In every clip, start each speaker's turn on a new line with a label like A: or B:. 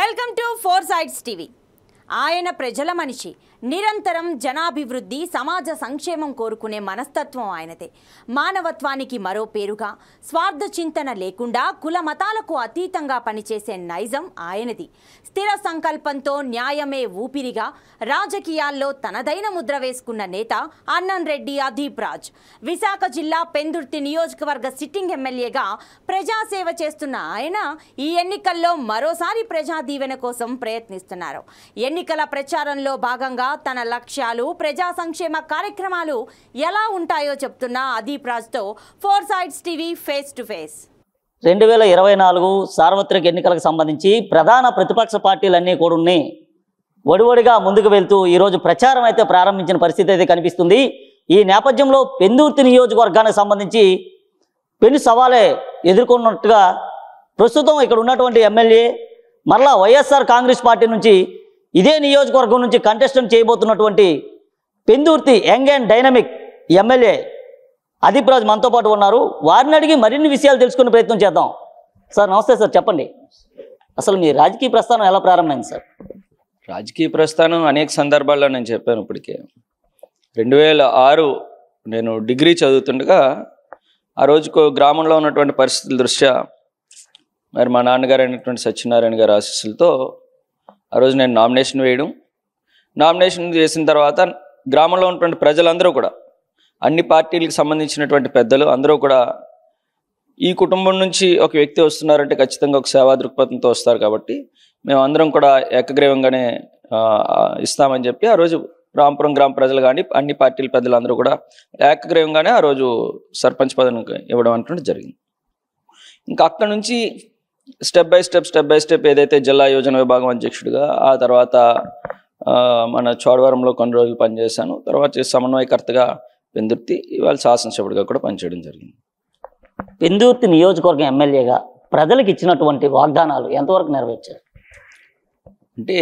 A: Welcome to four sides TV. ఆయన ప్రజల మనిషి, నిరంతరం జనాభివృద్ధి సమాజ సంక్షేమం కోరుకునే మనస్తత్వం ఆయనదే. మానవత్వానికి మరో పేరుగా స్వార్థ చింతన లేకుండా కుల మతాలకు అతీతంగా పనిచేసే నైజం ఆయనది. స్థిర సంకల్పంతో న్యాయమే ఊపిరిగా రాజకీయాల్లో తనదైన ముద్ర వేసుకున్న నేత అన్నంరెడ్డి అదీప్ రాజ్. విశాఖ జిల్లా పెందుర్తి నియోజకవర్గ సిట్టింగ్ ఎమ్మెల్యేగా ప్రజాసేవ చేస్తున్న ఆయన ఈ ఎన్నికల్లో మరోసారి ప్రజా దీవెన కోసం ప్రయత్నిస్తున్నారు. ఎన్నికల ప్రచారంలో భాగంగా తన లక్ష్యాలు, ప్రజా సంక్షేమ కార్యక్రమాలు ఎలా ఉంటాయో చెప్తున్న అదీప్ రాజ్తో four sides TV face to face.
B: 2024 సార్వత్రిక ఎన్నికలకు సంబంధించి ప్రధాన ప్రతిపక్ష పార్టీలన్నీ కూడా ఒడివడిగా ముందుకు వెళ్తూ ఈరోజు ప్రచారం అయితే ప్రారంభించిన పరిస్థితి అయితే కనిపిస్తుంది. ఈ నేపథ్యంలో పెందుర్తి నియోజకవర్గానికి సంబంధించి పెను సవాలే ఎదుర్కొన్నట్టుగా ప్రస్తుతం ఇక్కడ ఉన్నటువంటి ఎమ్మెల్యే మరలా వైఎస్ఆర్ కాంగ్రెస్ పార్టీ నుంచి ఇదే నియోజకవర్గం నుంచి కంటెస్టెంట్ చేయబోతున్నటువంటి Pendurthi young and dynamic MLA Adeep Raj మనతో పాటు ఉన్నారు. వారిని అడిగి మరిన్ని విషయాలు తెలుసుకునే ప్రయత్నం చేద్దాం. సార్ నమస్తే సార్, చెప్పండి అసలు మీ రాజకీయ ప్రస్థానం ఎలా ప్రారంభమైంది సార్?
C: రాజకీయ ప్రస్థానం అనేక సందర్భాల్లో నేను చెప్పాను. ఇప్పటికే 2006 నేను డిగ్రీ చదువుతుండగా ఆ రోజుకు గ్రామంలో ఉన్నటువంటి పరిస్థితుల దృష్ట్యా మరి మా నాన్నగారు అయినటువంటి సత్యనారాయణ గారి ఆశీస్సులతో ఆ రోజు నేను నామినేషన్ చేసిన తర్వాత గ్రామంలో ఉన్నటువంటి ప్రజలందరూ కూడా, అన్ని పార్టీలకు సంబంధించినటువంటి పెద్దలు అందరూ కూడా ఈ కుటుంబం నుంచి ఒక వ్యక్తి వస్తున్నారంటే ఖచ్చితంగా ఒక సేవా దృక్పథంతో వస్తారు కాబట్టి మేము అందరం కూడా ఏకగ్రీవంగానే ఇస్తామని చెప్పి ఆ రోజు రాంపురం గ్రామ ప్రజలు కానీ అన్ని పార్టీల పెద్దలందరూ కూడా ఏకగ్రీవంగానే ఆ రోజు సర్పంచ్ పదవికి ఇవ్వడం అంటే జరిగింది. ఇంకా అక్కడి నుంచి స్టెప్ బై స్టెప్ ఏదైతే జిల్లా యోజన విభాగం అధ్యక్షుడిగా, ఆ తర్వాత మన చోడవరంలో కొన్ని రోజులు పనిచేశాను. తర్వాత సమన్వయకర్తగా పెందుర్తి, ఇవాళ శాసనసభ్యుడిగా కూడా పనిచేయడం జరిగింది.
B: పెందుర్తి నియోజకవర్గం ఎమ్మెల్యేగా ప్రజలకు ఇచ్చినటువంటి వాగ్దానాలు ఎంతవరకు నెరవేర్చారు?
C: అంటే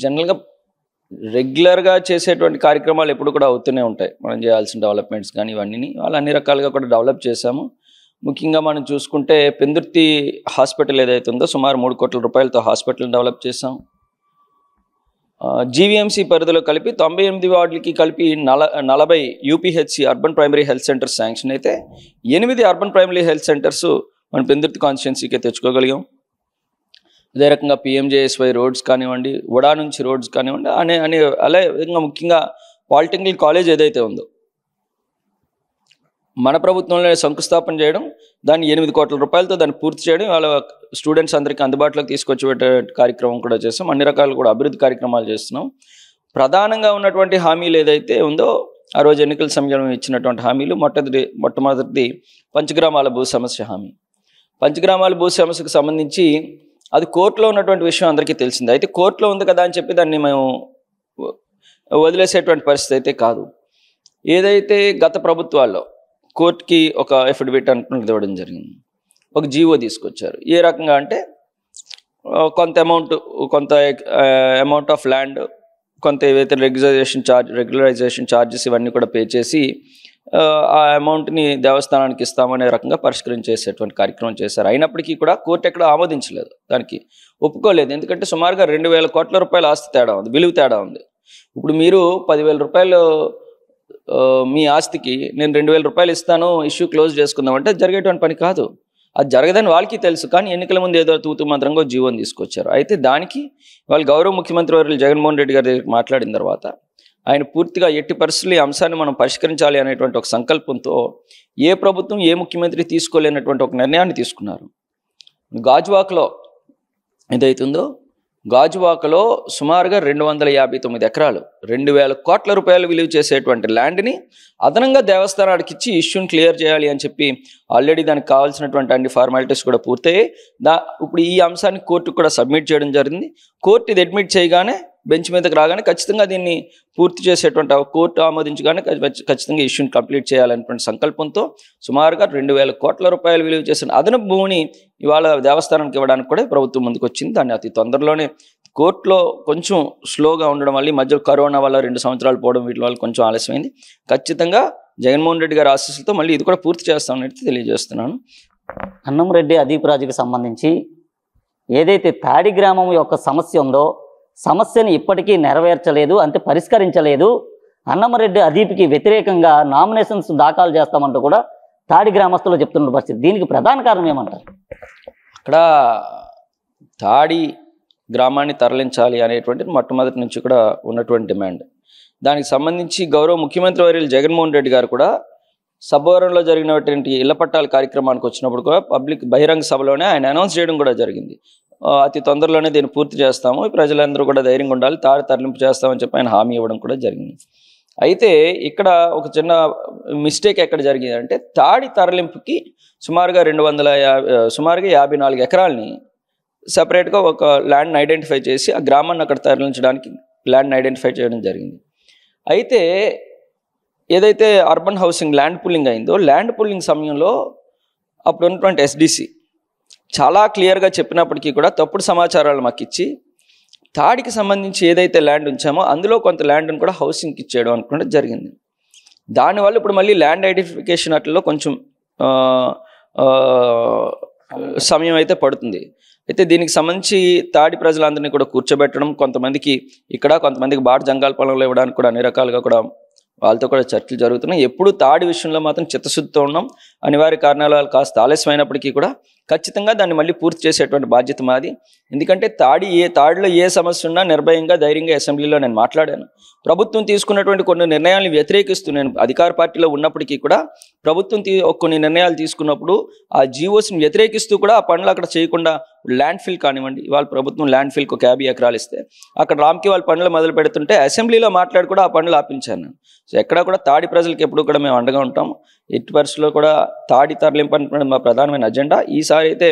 C: జనరల్గా రెగ్యులర్గా చేసేటువంటి కార్యక్రమాలు ఎప్పుడు కూడా అవుతూనే ఉంటాయి. మనం చేయాల్సిన డెవలప్మెంట్స్ కానీ ఇవన్నీ వాళ్ళు అన్ని రకాలుగా కూడా డెవలప్ చేశాము. ముఖ్యంగా మనం చూసుకుంటే పెందుర్తి హాస్పిటల్ ఏదైతే ఉందో సుమారు 3 కోట్ల రూపాయలతో హాస్పిటల్ డెవలప్ చేసాం. జీవీఎంసీ పరిధిలో కలిపి 98 వార్డులకి కలిపి 40 UPHC urban primary health centres sanction అయితే 8 అర్బన్ ప్రైమరీ హెల్త్ సెంటర్స్ మనం పెందుర్తి కాన్స్టిట్యున్సీకి తెచ్చుకోగలిగాం. అదే రకంగా పిఎంజేఎస్వై రోడ్స్ కానివ్వండి, వడా నుంచి రోడ్స్ కానివ్వండి, అనే విధంగా ముఖ్యంగా పాలిటెక్నిక్ కాలేజ్ ఏదైతే ఉందో మన ప్రభుత్వంలో శంకుస్థాపన చేయడం, దాన్ని 8 కోట్ల రూపాయలతో దాన్ని పూర్తి చేయడం, వాళ్ళ స్టూడెంట్స్ అందరికీ అందుబాటులోకి తీసుకొచ్చి కార్యక్రమం కూడా చేస్తాం. అన్ని రకాలు కూడా అభివృద్ధి కార్యక్రమాలు చేస్తున్నాం. ప్రధానంగా ఉన్నటువంటి హామీలు ఏదైతే ఉందో ఆ రోజు ఎన్నికల సమయంలో ఇచ్చినటువంటి హామీలు మొట్టమొదటిది పంచగ్రామాల భూ సమస్య హామీ. పంచగ్రామాల భూ సమస్యకు సంబంధించి అది కోర్టులో ఉన్నటువంటి విషయం అందరికీ తెలిసింది. అయితే కోర్టులో ఉంది కదా అని చెప్పి దాన్ని మేము వదిలేసేటువంటి పరిస్థితి అయితే కాదు. ఏదైతే గత ప్రభుత్వాల్లో కోర్టుకి ఒక ఎఫిడవిట్ అనుకున్నది ఇవ్వడం జరిగింది, ఒక జీవో తీసుకొచ్చారు. ఏ రకంగా అంటే కొంత అమౌంట్ ఆఫ్ ల్యాండ్, కొంత ఏవైతే రెగ్యులరైజేషన్ ఛార్జెస్ ఇవన్నీ కూడా పే చేసి ఆ అమౌంట్ని దేవస్థానానికి ఇస్తామనే రకంగా పరిష్కరించేసేటువంటి కార్యక్రమం చేశారు. అయినప్పటికీ కూడా కోర్టు ఎక్కడ ఆమోదించలేదు, దానికి ఒప్పుకోలేదు. ఎందుకంటే సుమారుగా 2,000 కోట్ల రూపాయల ఆస్తి తేడా ఉంది, విలువ తేడా ఉంది. ఇప్పుడు మీరు 10,000 రూపాయలు మీ ఆస్తికి నేను 2,000 రూపాయలు ఇస్తాను, ఇష్యూ క్లోజ్ చేసుకుందామంటే జరిగేటువంటి పని కాదు. అది జరగదని వాళ్ళకి తెలుసు. కానీ ఎన్నికల ముందు ఏదో తూతు మంత్రంగా జీవోని తీసుకొచ్చారు. అయితే దానికి వాళ్ళు గౌరవ ముఖ్యమంత్రి వర్యులు జగన్మోహన్ రెడ్డి గారి దగ్గరికి మాట్లాడిన తర్వాత ఆయన పూర్తిగా ఎట్టి పరిస్థితులు ఈ అంశాన్ని మనం పరిష్కరించాలి అనేటువంటి ఒక సంకల్పంతో ఏ ప్రభుత్వం ఏ ముఖ్యమంత్రి తీసుకోలేనటువంటి ఒక నిర్ణయాన్ని తీసుకున్నారు. గాజువాకలో ఏదైతుందో గాజువాకలో సుమారుగా 259 ఎకరాలు 2,000 కోట్ల రూపాయలు విలువ చేసేటువంటి ల్యాండ్ని అదనంగా దేవస్థానానికి ఇచ్చి ఇష్యూని క్లియర్ చేయాలి అని చెప్పి ఆల్రెడీ దానికి కావాల్సినటువంటి అన్ని ఫార్మాలిటీస్ కూడా పూర్తయ్యాయి. ఇప్పుడు ఈ అంశాన్ని కోర్టుకు కూడా సబ్మిట్ చేయడం జరిగింది. కోర్టు ఇది అడ్మిట్ చేయగానే బెంచ్ మీదకి రాగానే ఖచ్చితంగా దీన్ని పూర్తి చేసేటువంటి కోర్టు ఆమోదించగానే ఖచ్చితంగా ఇష్యూని కంప్లీట్ చేయాలనేటువంటి సంకల్పంతో సుమారుగా 2,000 కోట్ల రూపాయలు విలువ చేసిన అదనపు భూమిని ఇవాళ దేవస్థానానికి ఇవ్వడానికి కూడా ప్రభుత్వం ముందుకు వచ్చింది. దాన్ని అతి తొందరలోనే కోర్టులో కొంచెం స్లోగా ఉండడం వల్ల, మధ్య కరోనా వల్ల 2 సంవత్సరాలు పోవడం, వీటి వల్ల కొంచెం ఆలస్యమైంది. ఖచ్చితంగా జగన్మోహన్ రెడ్డి గారి ఆశీస్సులతో మళ్ళీ ఇది కూడా పూర్తి చేస్తామని తెలియజేస్తున్నాను.
B: అన్నంరెడ్డి అదీప్ రాజ్కి సంబంధించి ఏదైతే తాడి గ్రామం యొక్క సమస్య ఉందో సమస్యను ఇప్పటికీ నెరవేర్చలేదు, అంటే పరిష్కరించలేదు. అన్నమరెడ్డి అదీప్కి వ్యతిరేకంగా నామినేషన్స్ దాఖలు చేస్తామంటూ కూడా తాడి గ్రామస్తులు చెప్తున్న పరిస్థితి. దీనికి ప్రధాన కారణం ఏమంటారు?
C: అక్కడ తాడి గ్రామాన్ని తరలించాలి అనేటువంటిది మొట్టమొదటి నుంచి కూడా ఉన్నటువంటి డిమాండ్. దానికి సంబంధించి గౌరవ ముఖ్యమంత్రి వర్యులు జగన్మోహన్ రెడ్డి గారు కూడా సభవరంలో జరిగినటువంటి ఇళ్ల పట్టాల కార్యక్రమానికి వచ్చినప్పుడు కూడా పబ్లిక్ బహిరంగ సభలోనే ఆయన అనౌన్స్ చేయడం కూడా జరిగింది. అతి తొందరలోనే దీన్ని పూర్తి చేస్తాము, ప్రజలందరూ కూడా ధైర్యంగా ఉండాలి, తాడి తరలింపు చేస్తామని చెప్పి ఆయన హామీ ఇవ్వడం కూడా జరిగింది. అయితే ఇక్కడ ఒక చిన్న మిస్టేక్ ఎక్కడ జరిగిందంటే తాడి తరలింపుకి సుమారుగా 54 ఎకరాలని సపరేట్గా ఒక ల్యాండ్ని ఐడెంటిఫై చేసి ఆ గ్రామాన్ని అక్కడ తరలించడానికి ల్యాండ్ని ఐడెంటిఫై చేయడం జరిగింది. అయితే ఏదైతే అర్బన్ హౌసింగ్ ల్యాండ్ పుల్లింగ్ అయిందో ల్యాండ్ పుల్లింగ్ సమయంలో అప్పుడు ఉన్నటువంటి ఎస్డిసి చాలా క్లియర్గా చెప్పినప్పటికీ కూడా తప్పుడు సమాచారాలు మాకు ఇచ్చి తాడికి సంబంధించి ఏదైతే ల్యాండ్ ఉంచామో అందులో కొంత ల్యాండ్ని కూడా హౌసింగ్కి ఇచ్చేయడం అనుకుంటే జరిగింది. దానివల్ల ఇప్పుడు మళ్ళీ ల్యాండ్ ఐడెంటిఫికేషన్ అట్లలో కొంచెం సమయం అయితే పడుతుంది. అయితే దీనికి సంబంధించి తాడి ప్రజలందరినీ కూడా కూర్చోబెట్టడం, కొంతమందికి ఇక్కడ కొంతమందికి బాట జంగాల పొలంలో ఇవ్వడానికి కూడా అన్ని రకాలుగా కూడా వాళ్ళతో కూడా చర్చలు జరుగుతున్నాయి. ఎప్పుడు తాడి విషయంలో మాత్రం చిత్తశుద్ధితో ఉన్నాం. అనివార్య కారణాల కాస్త ఆలస్యమైనప్పటికీ కూడా ఖచ్చితంగా దాన్ని మళ్ళీ పూర్తి చేసేటువంటి బాధ్యత మాది. ఎందుకంటే తాడిలో ఏ సమస్య ఉన్నా నిర్భయంగా ధైర్యంగా అసెంబ్లీలో నేను మాట్లాడాను. ప్రభుత్వం తీసుకున్నటువంటి కొన్ని నిర్ణయాలను వ్యతిరేకిస్తూ నేను అధికార పార్టీలో ఉన్నప్పటికీ కూడా ప్రభుత్వం కొన్ని నిర్ణయాలు తీసుకున్నప్పుడు ఆ జీవోస్ని వ్యతిరేకిస్తూ కూడా ఆ పనులు అక్కడ చేయకుండా ల్యాండ్ ఫిల్ కానివ్వండి, వాళ్ళ ప్రభుత్వం ల్యాండ్ ఫిల్కి ఒక 50 ఎకరాలు ఇస్తే అక్కడ రామ్కి వాళ్ళ పనులు మొదలు పెడుతుంటే అసెంబ్లీలో మాట్లాడి కూడా ఆ పనులు ఆపించాను. సో ఎక్కడ కూడా తాడి ప్రజలకు ఎప్పుడు కూడా మేము అండగా ఉంటాము. ఎట్టి పరిస్థితుల్లో కూడా తాడి తరలింపు అనేటువంటి మా ప్రధానమైన అజెండా. ఈసారి అయితే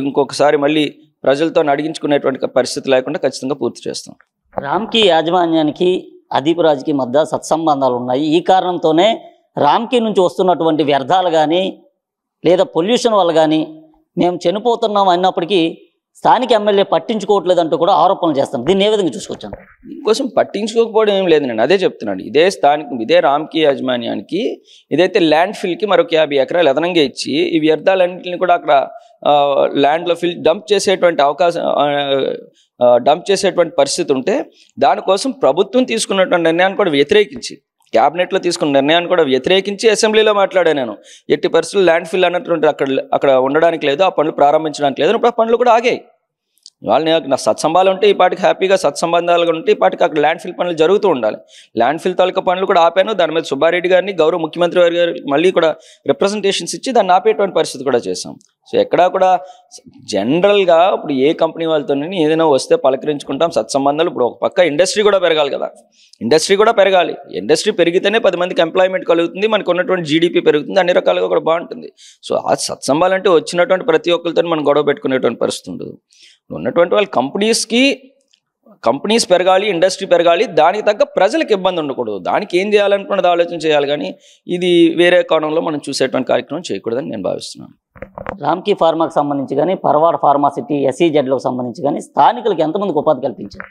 C: ఇంకొకసారి మళ్ళీ ప్రజలతో అడిగించుకునేటువంటి పరిస్థితి లేకుండా ఖచ్చితంగా పూర్తి చేస్తాం.
B: రామ్కి యాజమాన్యానికి అదీప్ రాజుకి మధ్య సత్సంబంధాలు ఉన్నాయి. ఈ కారణంతోనే రామ్కి నుంచి వస్తున్నటువంటి వ్యర్థాలు కానీ లేదా పొల్యూషన్ వల్ల కానీ మేము చనిపోతున్నాం అన్నప్పటికీ స్థానిక ఎమ్మెల్యే పట్టించుకోవట్లేదంటూ కూడా ఆరోపణలు చేస్తాను. దీన్ని ఏ విధంగా చూసుకొచ్చాను?
C: దీనికోసం పట్టించుకోకపోవడం ఏం లేదు, నేను అదే చెప్తున్నాను. ఇదే రామ్కి యాజమాన్యానికి ఏదైతే ల్యాండ్ ఫిల్కి మరొక 50 ఎకరాలు అదనంగా ఇచ్చి ఈ వ్యర్థాలన్నింటినీ కూడా అక్కడ ల్యాండ్లో డంప్ చేసేటువంటి పరిస్థితి ఉంటే దానికోసం ప్రభుత్వం తీసుకున్నటువంటి నిర్ణయాన్ని కూడా వ్యతిరేకించి క్యాబినెట్లో తీసుకున్న నిర్ణయాన్ని కూడా వ్యతిరేకించి అసెంబ్లీలో మాట్లాడాను నేను. ఎట్టి పరిస్థితుల్లో ల్యాండ్ ఫిల్ అన్నటువంటి అక్కడ ఉండడానికి లేదు, ఆ పనులు ప్రారంభించడానికి లేదు. ఇప్పుడు ఆ పనులు కూడా ఆగాయి. వాళ్ళని నా సత్సంబాలు ఉంటే ఈ పాటికి హ్యాపీగా సత్సంబంధాలుగా ఉంటే ఈ పాటికి అక్కడ ల్యాండ్ ఫిల్ పనులు జరుగుతూ ఉండాలి. ల్యాండ్ ఫిల్ తాలూకా పనులు కూడా ఆపాను. దాని మీద సుబ్బారెడ్డి గారిని గౌరవ ముఖ్యమంత్రి గారు మళ్ళీ కూడా రిప్రజెంటేషన్స్ ఇచ్చి దాన్ని ఆపేటువంటి పరిస్థితి కూడా చేశాం. సో ఎక్కడా కూడా జనరల్గా ఇప్పుడు ఏ కంపెనీ వాళ్ళతో ఏదైనా వస్తే పలకరించుకుంటాం, సత్సంబంధాలు. ఇప్పుడు ఒక పక్క ఇండస్ట్రీ కూడా పెరగాలి కదా, ఇండస్ట్రీ కూడా పెరగాలి. ఇండస్ట్రీ పెరిగితేనే 10 మందికి ఎంప్లాయ్మెంట్ కలుగుతుంది, మనకు ఉన్నటువంటి జీడిపి పెరుగుతుంది, అన్ని రకాలుగా కూడా బాగుంటుంది. సో ఆ సత్సంబాలంటే వచ్చినటువంటి ప్రతి ఒక్కరితో మనం గొడవ పెట్టుకునేటువంటి పరిస్థితి ఉండదు. ఉన్నటువంటి వాళ్ళ కంపెనీస్ పెరగాలి, ఇండస్ట్రీ పెరగాలి, దానికి తగ్గ ప్రజలకు ఇబ్బంది ఉండకూడదు. దానికి ఏం చేయాలనుకున్నది ఆలోచన చేయాలి, కానీ ఇది వేరే కోణంలో మనం చూసేటువంటి కార్యక్రమం చేయకూడదని నేను భావిస్తున్నాను.
B: రామ్కి ఫార్మాకి సంబంధించి కానీ పర్వార్ ఫార్మాసిటీ SEZలకు సంబంధించి కానీ స్థానికులకు ఎంతమందికి ఉపాధి కల్పించారు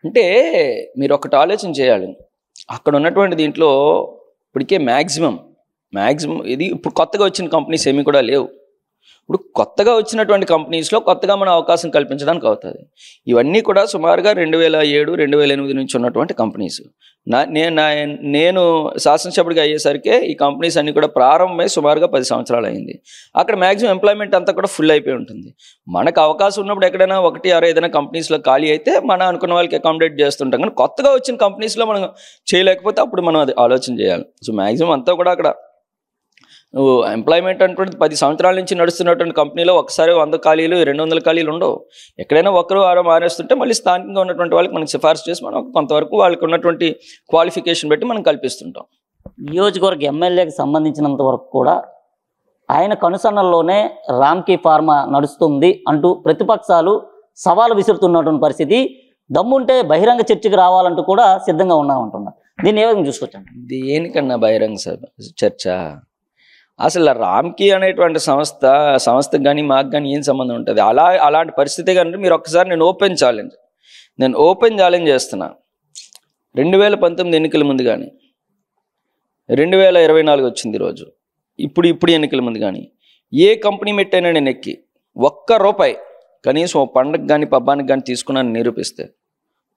C: అంటే మీరు ఒకటి ఆలోచన చేయాలి. అక్కడ ఉన్నటువంటి దీంట్లో ఇప్పటికే మ్యాక్సిమం ఇది ఇప్పుడు కొత్తగా వచ్చిన కంపెనీస్ ఏమీ కూడా లేవు. ఇప్పుడు కొత్తగా వచ్చినటువంటి కంపెనీస్లో కొత్తగా మనం అవకాశం కల్పించడానికి అవుతుంది. ఇవన్నీ కూడా సుమారుగా 2007, 2008 నుంచి ఉన్నటువంటి కంపెనీస్. నేను శాసనసభ్యుడిగా అయ్యేసరికే ఈ కంపెనీస్ అన్నీ కూడా ప్రారంభమై సుమారుగా 10 సంవత్సరాలు అయింది. అక్కడ మ్యాక్సిమం ఎంప్లాయ్మెంట్ అంతా కూడా ఫుల్ అయిపోయి ఉంటుంది. మనకు అవకాశం ఉన్నప్పుడు ఎక్కడైనా 1 ఏదైనా కంపెనీస్లో ఖాళీ అయితే మనం అనుకున్న వాళ్ళకి అకామిడేట్ చేస్తుంటాం. కానీ కొత్తగా వచ్చిన కంపెనీస్లో మనం చేయలేకపోతే అప్పుడు మనం అది ఆలోచన చేయాలి. సో మ్యాక్సిమం అంతా కూడా అక్కడ ఎంప్లాయ్మెంట్ అంటే 10 సంవత్సరాల నుంచి నడుస్తున్నటువంటి కంపెనీలో ఒకసారి 100 ఖాళీలు 200 ఖాళీలు ఉండవు. ఎక్కడైనా ఒకరు ఆరో మారేస్తుంటే మళ్ళీ స్థానికంగా ఉన్నటువంటి వాళ్ళకి మనం సిఫార్సు చేసి మనం కొంతవరకు వాళ్ళకి ఉన్నటువంటి క్వాలిఫికేషన్ బట్టి మనం కల్పిస్తుంటాం.
B: నియోజకవర్గ ఎమ్మెల్యేకి సంబంధించినంత వరకు కూడా ఆయన కనుసన్నల్లోనే రామ్కి ఫార్మా నడుస్తుంది అంటూ ప్రతిపక్షాలు సవాలు విసురుతున్నటువంటి పరిస్థితి. దమ్ముంటే బహిరంగ చర్చకు రావాలంటూ కూడా సిద్ధంగా ఉన్నామంటున్నారు. దీన్ని ఏ విధంగా చూసుకొచ్చాను?
C: దేనికన్నా బహిరంగ చర్చ? అసలు రామ్కి అనేటువంటి సంస్థకు కానీ మాకు కానీ ఏం సంబంధం ఉంటుంది? అలాంటి పరిస్థితి కానీ మీరు ఒక్కసారి నేను ఓపెన్ ఛాలెంజ్ చేస్తున్నా. 2019 ఎన్నికల ముందు కానీ 2024 వచ్చింది రోజు, ఇప్పుడు ఎన్నికల ముందు కానీ ఏ కంపెనీ మెట్టైనా నేను ఎక్కి 1 రూపాయి కనీసం ఓ పండగ కానీ పబ్బానికి కానీ తీసుకున్నాను నిరూపిస్తే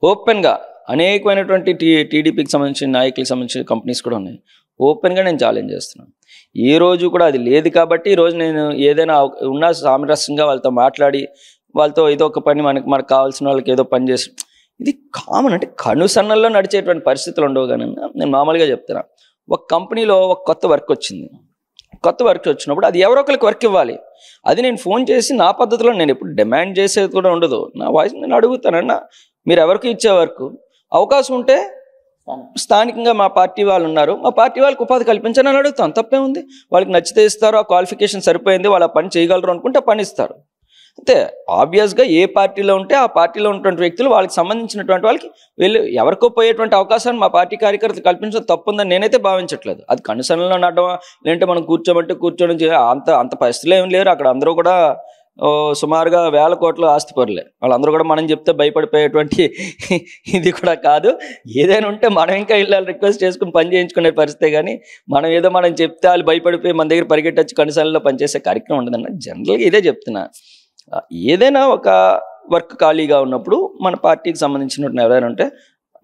C: ఓపెన్గా అనేకమైనటువంటి టీడీపీకి సంబంధించిన నాయకులకు సంబంధించిన కంపెనీస్ కూడా ఉన్నాయి. ఓపెన్గా నేను ఛాలెంజ్ చేస్తున్నాను. ఏ రోజు కూడా అది లేదు కాబట్టి ఈరోజు నేను ఏదైనా ఉన్న సామరస్యంగా వాళ్ళతో మాట్లాడి వాళ్ళతో ఏదో ఒక పని మనకు కావాల్సిన వాళ్ళకి ఏదో పని చేసి ఇది కామన్. అంటే కనుసన్నల్లో నడిచేటువంటి పరిస్థితులు ఉండవు. కానీ నేను మామూలుగా చెప్తున్నా, ఒక కంపెనీలో ఒక కొత్త వర్క్ వచ్చింది. కొత్త వర్క్ వచ్చినప్పుడు అది ఎవరో ఒకరికి వర్క్ ఇవ్వాలి. అది నేను ఫోన్ చేసి నా పద్ధతిలో నేను ఎప్పుడు డిమాండ్ చేసేది కూడా ఉండదు. నా వాయిస్ నేను అడుగుతానన్నా, మీరు ఎవరికి ఇచ్చే వర్క్ అవకాశం ఉంటే స్థానికంగా మా పార్టీ వాళ్ళు ఉన్నారు, మా పార్టీ వాళ్ళకి ఉపాధి కల్పించని అని అడుగుతాను. తప్పే ఉంది. వాళ్ళకి నచ్చితే ఇస్తారు, ఆ క్వాలిఫికేషన్ సరిపోయింది, వాళ్ళ పని చేయగలరు అనుకుంటే పని ఇస్తారు. అంతే. ఆబ్వియస్గా ఏ పార్టీలో ఉంటే ఆ పార్టీలో ఉన్నటువంటి వ్యక్తులు వాళ్ళకి సంబంధించినటువంటి వాళ్ళకి వెళ్ళి ఎవరికో పోయేటువంటి అవకాశాన్ని మా పార్టీ కార్యకర్తలు కల్పించడం తప్పుందని నేనైతే భావించట్లేదు. అది కనుసనలో నడవా లేదంటే మనం కూర్చోడం అంత పరిస్థితులు ఏమి లేరు. అక్కడ అందరూ కూడా సుమారుగా 1000 కోట్ల ఆస్తిపరులే. వాళ్ళందరూ కూడా మనం చెప్తే భయపడిపోయేటువంటి ఇది కూడా కాదు. ఏదైనా ఉంటే మనం ఇంకా ఇళ్ళని రిక్వెస్ట్ చేసుకుని పని చేయించుకునే పరిస్థితే కానీ మనం చెప్తే వాళ్ళు భయపడిపోయి మన దగ్గర పరిగెట్టొచ్చి కనుసనలో పనిచేసే కార్యక్రమం ఉండదన్న. జనరల్గా ఇదే చెప్తున్నా. ఏదైనా ఒక వర్క్ ఖాళీగా ఉన్నప్పుడు మన పార్టీకి సంబంధించిన ఎవరైనా ఉంటే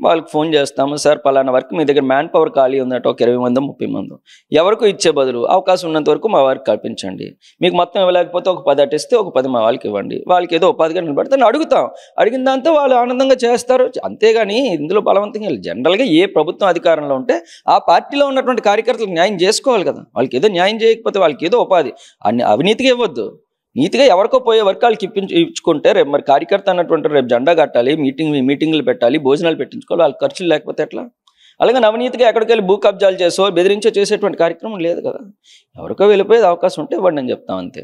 C: వాళ్ళకి ఫోన్ చేస్తాము, సార్ పలానా వర్క్ మీ దగ్గర మ్యాన్ పవర్ ఖాళీ ఉందట, ఒక 20 మంది 30 మంది ఎవరికో ఇచ్చే బదులు అవకాశం ఉన్నంత వరకు మా వారికి కల్పించండి. మీకు మొత్తం ఇవ్వలేకపోతే ఒక 10 అటిస్తే ఒక 10 మా వాళ్ళకి ఇవ్వండి. వాళ్ళకి ఏదో ఉపాధిగా నిలబడితే అడుగుతాం. అడిగిన దాంతో వాళ్ళు ఆనందంగా చేస్తారు. అంతేగాని ఇందులో బలవంతంగా జనరల్గా ఏ ప్రభుత్వం అధికారంలో ఉంటే ఆ పార్టీలో ఉన్నటువంటి కార్యకర్తలకు న్యాయం చేసుకోవాలి కదా. వాళ్ళకి ఏదో న్యాయం చేయకపోతే వాళ్ళకి ఏదో ఉపాధి అవినీతిగా ఇవ్వద్దు. నీతిగా ఎవరికో పోయే వర్గాలకి ఇచ్చుకుంటే రేపు మరి కార్యకర్త అన్నటువంటి రేపు జెండా కట్టాలి, మీటింగ్లు పెట్టాలి, భోజనాలు పెట్టించుకోవాలి. వాళ్ళకి ఖర్చులు లేకపోతే ఎట్లా? అలాగే అవినీతిగా ఎక్కడికి వెళ్ళి భూ కబ్జాలు చేసో బెదిరించో చేసేటువంటి కార్యక్రమం లేదు కదా. ఎవరికో వెళ్ళిపోయేది అవకాశం ఉంటే ఇవ్వండి అని చెప్తాం అంతే.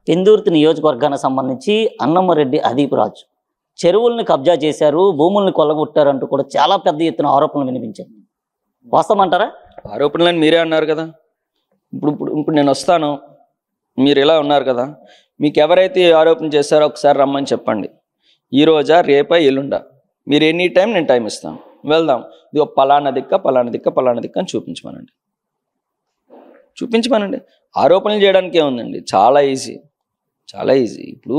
B: పెందుర్తి నియోజకవర్గానికి సంబంధించి అన్నమరెడ్డి అదీప్ రాజు చెరువుల్ని కబ్జా చేశారు, భూముల్ని కొల్లగొట్టారంటూ కూడా చాలా పెద్ద ఎత్తున ఆరోపణలు వినిపించాయి. వాస్తవమంటారా?
C: ఆరోపణలని మీరే అన్నారు కదా. ఇప్పుడు నేను వస్తాను, మీరు ఇలా ఉన్నారు కదా, మీకు ఎవరైతే ఆరోపణ చేస్తారో ఒకసారి రమ్మని చెప్పండి. ఈరోజా రేపా ఎల్లుండా మీరు ఎనీ టైం నేను టైం ఇస్తాను, వెళ్దాం. ఇదిగో పలానా దిక్క అని చూపించమనండి. ఆరోపణలు చేయడానికి ఏముందండి, చాలా ఈజీ. ఇప్పుడు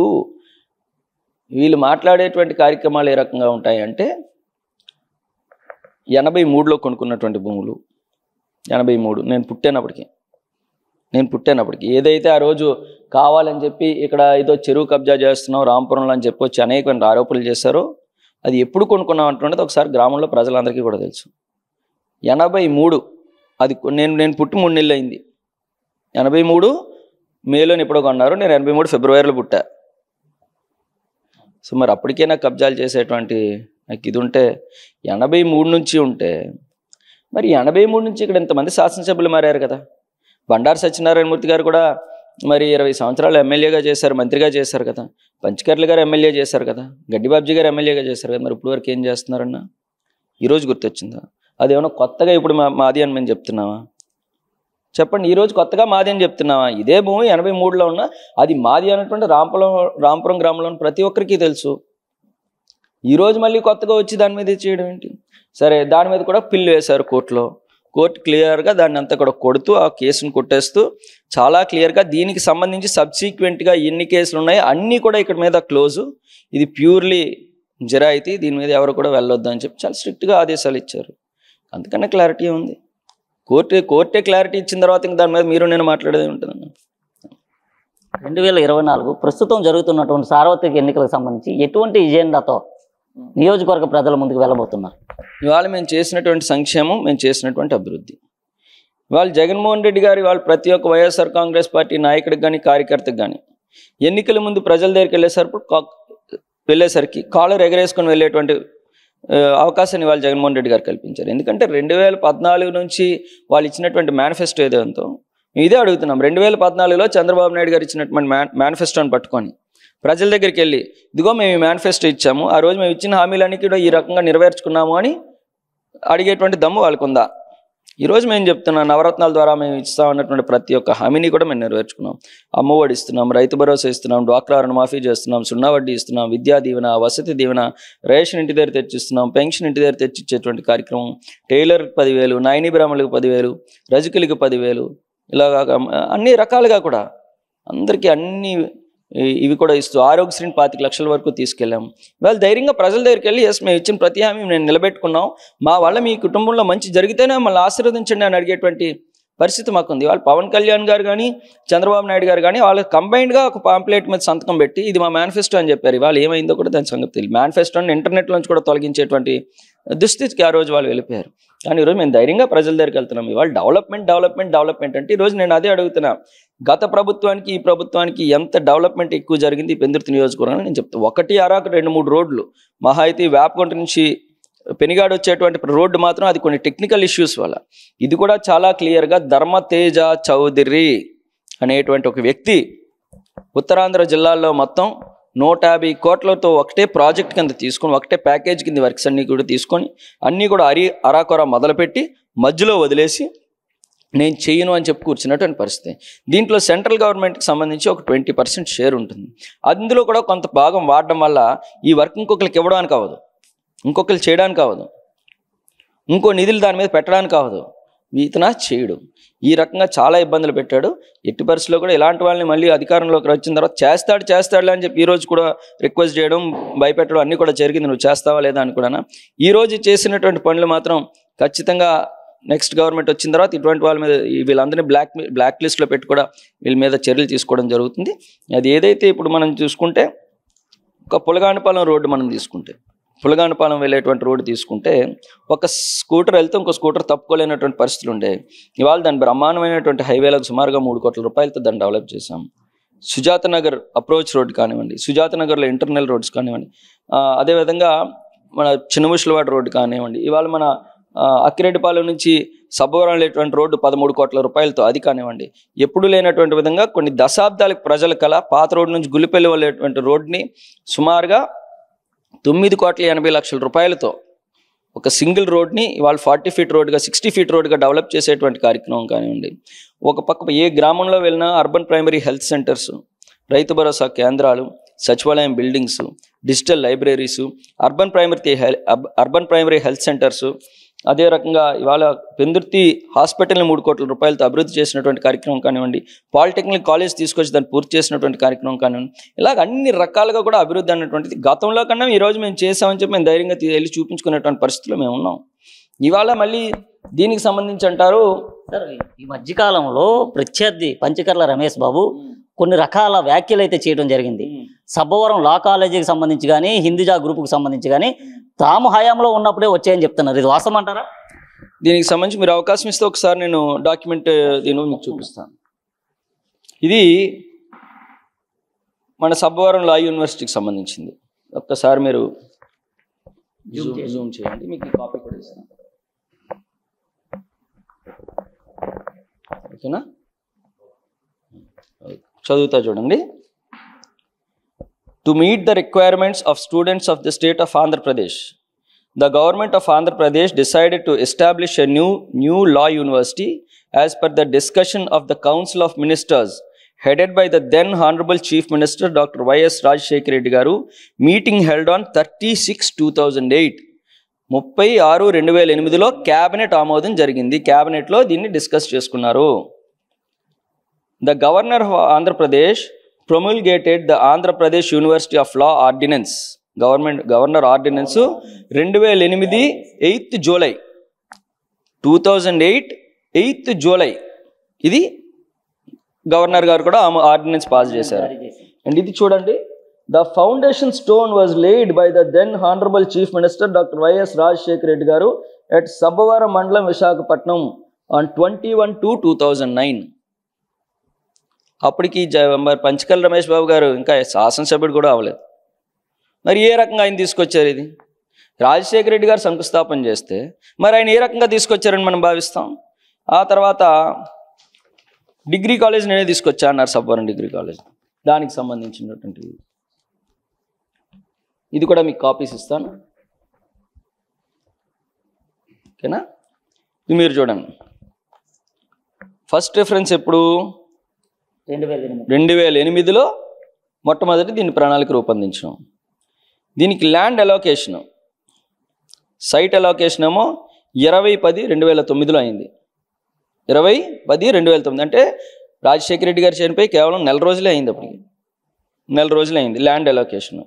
C: వీళ్ళు మాట్లాడేటువంటి కార్యక్రమాలు ఏ రకంగా ఉంటాయంటే 83లో కొనుక్కున్నటువంటి భూములు, 83 నేను పుట్టినప్పటికి ఏదైతే ఆ రోజు కావాలని చెప్పి ఇక్కడ ఏదో చెరువు కబ్జా చేస్తున్నాం రాంపురంలో అని చెప్పి వచ్చి అనేకమైన ఆరోపణలు చేశారో అది ఎప్పుడు కొనుక్కున్నాం అంటున్నది ఒకసారి గ్రామంలో ప్రజలందరికీ కూడా తెలుసు. 83 అది నేను పుట్టి 3 నెలలు అయింది. 83 మేలోని ఎప్పుడో కొన్నారు, నేను 83 ఫిబ్రవరిలో పుట్టా. సో మరి అప్పటికే నాకు కబ్జాలు చేసేటువంటి నాకు ఇది ఉంటే 83 నుంచి ఉంటే మరి 83 నుంచి ఇక్కడ ఇంతమంది శాసనసభ్యులు మారారు కదా. బండారు సత్యనారాయణమూర్తి గారు కూడా మరి 20 సంవత్సరాలు ఎమ్మెల్యేగా చేశారు, మంత్రిగా చేశారు కదా. పంచకర్ల గారు ఎమ్మెల్యే చేశారు కదా, గడ్డిబాబ్జీ గారు ఎమ్మెల్యేగా చేశారు కదా. మరి ఇప్పుడు వరకు ఏం చేస్తున్నారన్నా? ఈరోజు గుర్తొచ్చిందా? అదేమన్నా కొత్తగా ఇప్పుడు మాది అని మేము చెప్తున్నావా? చెప్పండి. ఈరోజు కొత్తగా మాది అని చెప్తున్నావా? ఇదే భూమి 83లో ఉన్న అది మాది అన్నటువంటి రాంపురం గ్రామంలోని ప్రతి ఒక్కరికి తెలుసు. ఈరోజు మళ్ళీ కొత్తగా వచ్చి దాని మీద చేయడం ఏంటి? సరే, దాని మీద కూడా పిల్లు వేశారు కోర్టులో. కోర్టు క్లియర్గా దాన్ని అంతా కూడా కొడుతూ ఆ కేసును కొట్టేస్తూ చాలా క్లియర్గా దీనికి సంబంధించి సబ్సీక్వెంట్గా ఎన్ని కేసులు ఉన్నాయో అన్నీ కూడా ఇక్కడ మీద క్లోజు, ఇది ప్యూర్లీ జరాయితీ, దీని మీద ఎవరు కూడా వెళ్ళొద్దు అని చెప్పి చాలా స్ట్రిక్ట్గా ఆదేశాలు ఇచ్చారు. అందుకనే క్లారిటీ ఉంది. కోర్టే క్లారిటీ ఇచ్చిన తర్వాత ఇంక దాని మీద మీరు నేను మాట్లాడేది ఉంటుందన్న.
B: 2024 ప్రస్తుతం జరుగుతున్నటువంటి సార్వత్రిక ఎన్నికలకు సంబంధించి ఎటువంటి ఎజెండాతో నియోజకవర్గ ప్రజల ముందుకు వెళ్ళబోతున్నారు?
C: ఇవాళ మేము చేసినటువంటి సంక్షేమం, మేము చేసినటువంటి అభివృద్ధి, ఇవాళ జగన్మోహన్ రెడ్డి గారు ఇవాళ ప్రతి ఒక్క వైఎస్ఆర్ కాంగ్రెస్ పార్టీ నాయకుడికి కానీ కార్యకర్తకు కానీ ఎన్నికల ముందు ప్రజల దగ్గరికి వెళ్ళేసరికి కాలర్ ఎగరేసుకొని వెళ్ళేటువంటి అవకాశాన్ని ఇవాళ జగన్మోహన్ రెడ్డి గారు కల్పించారు. ఎందుకంటే 2014 నుంచి వాళ్ళు ఇచ్చినటువంటి మేనిఫెస్టో ఏదంతో ఇదే అడుగుతున్నాం. 2014లో చంద్రబాబు నాయుడు గారు ఇచ్చినటువంటి మేనిఫెస్టోని పట్టుకొని ప్రజల దగ్గరికి వెళ్ళి ఇదిగో మేము ఈ మేనిఫెస్టో ఇచ్చాము, ఆ రోజు మేము ఇచ్చిన హామీలన్నీ కూడా ఈ రకంగా నెరవేర్చుకున్నాము అని అడిగేటువంటి దమ్ము వాళ్ళకుందా? ఈరోజు మేము చెప్తున్నాం, నవరత్నాల ద్వారా మేము ఇస్తామన్నటువంటి ప్రతి ఒక్క హామీని కూడా మేము నెరవేర్చుకున్నాం. అమ్మఒడి ఇస్తున్నాం, రైతు భరోసా ఇస్తున్నాం, డ్వాక్రా రుణమాఫీ చేస్తున్నాం, సున్నా వడ్డీ ఇస్తున్నాం, విద్యా దీవెన, వసతి దీవెన, రేషన్ ఇంటి దగ్గర తెచ్చిస్తున్నాం, పెన్షన్ ఇంటి దగ్గర తెచ్చిచ్చేటువంటి కార్యక్రమం, టైలర్కి 10,000, నాయని బ్రాహ్మణులకు 10,000, రజకులకి 10,000, ఇలాగా అన్ని రకాలుగా కూడా అందరికీ అన్ని ఇవి కూడా ఇస్తూ ఆరోగ్యశ్రీని 25 లక్షల వరకు తీసుకెళ్ళాము. వాళ్ళు ధైర్యంగా ప్రజల దగ్గరికి వెళ్ళి ఎస్ మేము ఇచ్చిన ప్రతి హామీ నేను నిలబెట్టుకున్నాం, మా వల్ల మీ కుటుంబంలో మంచి జరిగితేనే మమ్మల్ని ఆశీర్వదించండి అని అడిగేటువంటి పరిస్థితి మాకుంది. వాళ్ళు పవన్ కళ్యాణ్ గారు కానీ చంద్రబాబు నాయుడు గారు కానీ వాళ్ళు కంబైన్డ్గా ఒక పాంప్లెట్ మీద సంతకం పెట్టి ఇది మా మేనిఫెస్టో అని చెప్పారు. వాళ్ళు ఏమైందో కూడా దాని సంగతి తెలియదు. మేనిఫెస్టోని ఇంటర్నెట్లోంచి కూడా తొలగించేటువంటి దుస్థితికి ఆ రోజు వాళ్ళు వెళ్ళిపోయారు. కానీ ఈరోజు మేము ధైర్యంగా ప్రజల దగ్గరికి వెళ్తున్నాం. ఇవాళ డెవలప్మెంట్ అంటే ఈరోజు నేను అదే అడుగుతున్నా, గత ప్రభుత్వానికి ఈ ప్రభుత్వానికి ఎంత డెవలప్మెంట్ ఎక్కువ జరిగింది ఈ పెందుర్తి నియోజకవర్గంలో నేను చెప్తాను. 1 అరాకు 2-3 రోడ్లు మహా అయితే వేపకొండ నుంచి పెనిగాడు వచ్చేటువంటి రోడ్డు మాత్రం అది కొన్ని టెక్నికల్ ఇష్యూస్ వల్ల. ఇది కూడా చాలా క్లియర్గా ధర్మతేజ చౌదరి అనేటువంటి ఒక వ్యక్తి ఉత్తరాంధ్ర జిల్లాల్లో మొత్తం 150 కోట్లతో ఒకటే ప్రాజెక్ట్ కింద తీసుకొని ఒకటే ప్యాకేజ్ కింద వర్క్స్ అన్నీ కూడా తీసుకొని అన్నీ కూడా అరాకొర మొదలుపెట్టి మధ్యలో వదిలేసి నేను చేయను అని చెప్పి కూర్చున్నటువంటి పరిస్థితి. దీంట్లో సెంట్రల్ గవర్నమెంట్కి సంబంధించి ఒక 20% షేర్ ఉంటుంది. అందులో కూడా కొంత భాగం వాడడం వల్ల ఈ వర్క్ ఇంకొకరికి ఇవ్వడానికి అవ్వదు, ఇంకొకరు చేయడానికి అవ్వదు, ఇంకో నిధులు దాని మీద పెట్టడానికి అవ్వదు. ఈతన చేయడు. ఈ రకంగా చాలా ఇబ్బందులు పెట్టాడు. ఎట్టి పరిస్థితుల్లో కూడా ఇలాంటి వాళ్ళని మళ్ళీ అధికారంలోకి వచ్చిన తర్వాత చేస్తాడులే అని చెప్పి ఈరోజు కూడా రిక్వెస్ట్ చేయడం, భయపెట్టడం అన్నీ కూడా జరిగింది. నువ్వు చేస్తావా లేదా అని కూడా. ఈరోజు చేసినటువంటి పనులు మాత్రం ఖచ్చితంగా నెక్స్ట్ గవర్నమెంట్ వచ్చిన తర్వాత ఇటువంటి వాళ్ళ మీద వీళ్ళందరినీ బ్లాక్ లిస్ట్లో పెట్టి కూడా వీళ్ళ మీద చర్యలు తీసుకోవడం జరుగుతుంది. అది ఏదైతే ఇప్పుడు మనం చూసుకుంటే ఒక పులగానిపాలెం రోడ్డు మనం తీసుకుంటే, పులగానిపాలెం వెళ్ళేటువంటి రోడ్డు తీసుకుంటే ఒక స్కూటర్ వెళ్తే ఇంకో స్కూటర్ తప్పుకోలేనటువంటి పరిస్థితులు ఉండే. ఇవాళ దాని బ్రహ్మాండమైనటువంటి హైవేలకు సుమారుగా 3 కోట్ల రూపాయలతో దాన్ని డెవలప్ చేశాం. సుజాత నగర్ అప్రోచ్ రోడ్ కానివ్వండి, సుజాత నగర్లో ఇంటర్నల్ రోడ్స్ కానివ్వండి, అదేవిధంగా మన చిన్నముషులవాడ రోడ్డు కానివ్వండి, ఇవాళ మన అక్కిరెడ్డిపాలెం నుంచి సబ్బవరం వెళ్ళేటువంటి రోడ్డు 13 కోట్ల రూపాయలతో అది కానివ్వండి. ఎప్పుడు లేనటువంటి విధంగా కొన్ని దశాబ్దాలకు ప్రజల కల పాత రోడ్డు నుంచి గుల్లిపల్లి వెళ్ళేటువంటి రోడ్ని సుమారుగా 9,80 లక్షల రూపాయలతో ఒక సింగిల్ రోడ్ని ఇవాళ 40 ఫీట్ రోడ్గా 60 ఫీట్ రోడ్గా డెవలప్ చేసేటువంటి కార్యక్రమం కానివ్వండి. ఒక పక్క ఏ గ్రామంలో వెళ్ళినా urban primary health centres, Rythu Bharosa కేంద్రాలు, సచివాలయం buildings, digital libraries, urban primary health centres, అదే రకంగా ఇవాళ పెందుర్తి హాస్పిటల్ని 3 కోట్ల రూపాయలతో అభివృద్ధి చేసినటువంటి కార్యక్రమం కానివ్వండి, పాలిటెక్నిక్ కాలేజ్ తీసుకొచ్చి దాన్ని పూర్తి చేసినటువంటి కార్యక్రమం కానివ్వండి, ఇలాగ అన్ని రకాలుగా కూడా అభివృద్ధి అన్నటువంటిది గతంలో కన్నా ఈరోజు మేము చేసామని చెప్పి మేము ధైర్యంగా వెళ్ళి చూపించుకునేటువంటి పరిస్థితుల్లో మేము ఉన్నాం. ఇవాళ మళ్ళీ దీనికి సంబంధించి అంటారు
B: సార్, ఈ మధ్యకాలంలో ప్రత్యర్థి పంచకర్ల రమేష్ బాబు కొన్ని రకాల వ్యాఖ్యలు అయితే చేయడం జరిగింది. సబ్బవరం లా కాలేజీకి సంబంధించి కానీ హిందూజా గ్రూప్కి సంబంధించి కానీ తాము హయాంలో ఉన్నప్పుడే వచ్చాయని చెప్తున్నారు. ఇది వాస్తవం అంటారా?
C: దీనికి సంబంధించి మీరు అవకాశం ఇస్తే ఒకసారి నేను డాక్యుమెంట్ మీకు చూపిస్తాను. ఇది మన సబ్బవరం లా యూనివర్సిటీకి సంబంధించింది. ఒక్కసారి మీరు జూమ్ చేయండి, మీకు కాపీ కూడా ఇస్తాను. ఓకేనా? చదువుతా చూడండి. To meet the requirements of students of the state of Andhra Pradesh, the government of Andhra Pradesh decided to establish a new law university as per the discussion of the Council of Ministers headed by the then Honorable Chief Minister Dr. Y.S. Rajshekar Reddy Garu, meeting held on 30/6/2008. 36/2008లో cabinet ఆమోదం జరిగింది. క్యాబినెట్లో దీన్ని discuss చేసుకున్నారు. The Governor of Andhra Pradesh promulgated the Andhra Pradesh University of Law Ordinance, Governor Ordinance 2008 8th July 2008 8th July ఇది governor గారు కూడా ordinance pass చేశారు. And ఇది చూడండి, the foundation stone was laid by the then Honorable Chief Minister Dr. Y.S. Rajshekar Reddy Garu at Sabbavaram Mandalam, Visakhapatnam on 21/2/2009. అప్పటికి మరి పంచకర్ల రమేష్ బాబు గారు ఇంకా శాసనసభ్యుడు కూడా అవ్వలేదు. మరి ఏ రకంగా ఆయన తీసుకొచ్చారు? ఇది రాజశేఖర రెడ్డి గారు శంకుస్థాపన చేస్తే మరి ఆయన ఏ రకంగా తీసుకొచ్చారని మనం భావిస్తాం. ఆ తర్వాత డిగ్రీ కాలేజ్ నేనే తీసుకొచ్చా అన్నారు, సబ్బవరం డిగ్రీ కాలేజ్. దానికి సంబంధించినటువంటి ఇది కూడా మీకు కాపీస్ ఇస్తాను. ఓకేనా? ఇది మీరు చూడండి. ఫస్ట్ రిఫరెన్స్ ఎప్పుడు? 2008లో మొట్టమొదటి దీని ప్రణాళిక రూపొందించాం. దీనికి ల్యాండ్ అలోకేషన్, సైట్ అలోకేషన్ ఏమో 20/10/2009లో అయింది. 20/10/2009 అంటే రాజశేఖర రెడ్డి గారు చనిపోయి కేవలం 4 రోజులే అయింది. అప్పటికి నెల రోజులైంది ల్యాండ్ అలొకేషన్.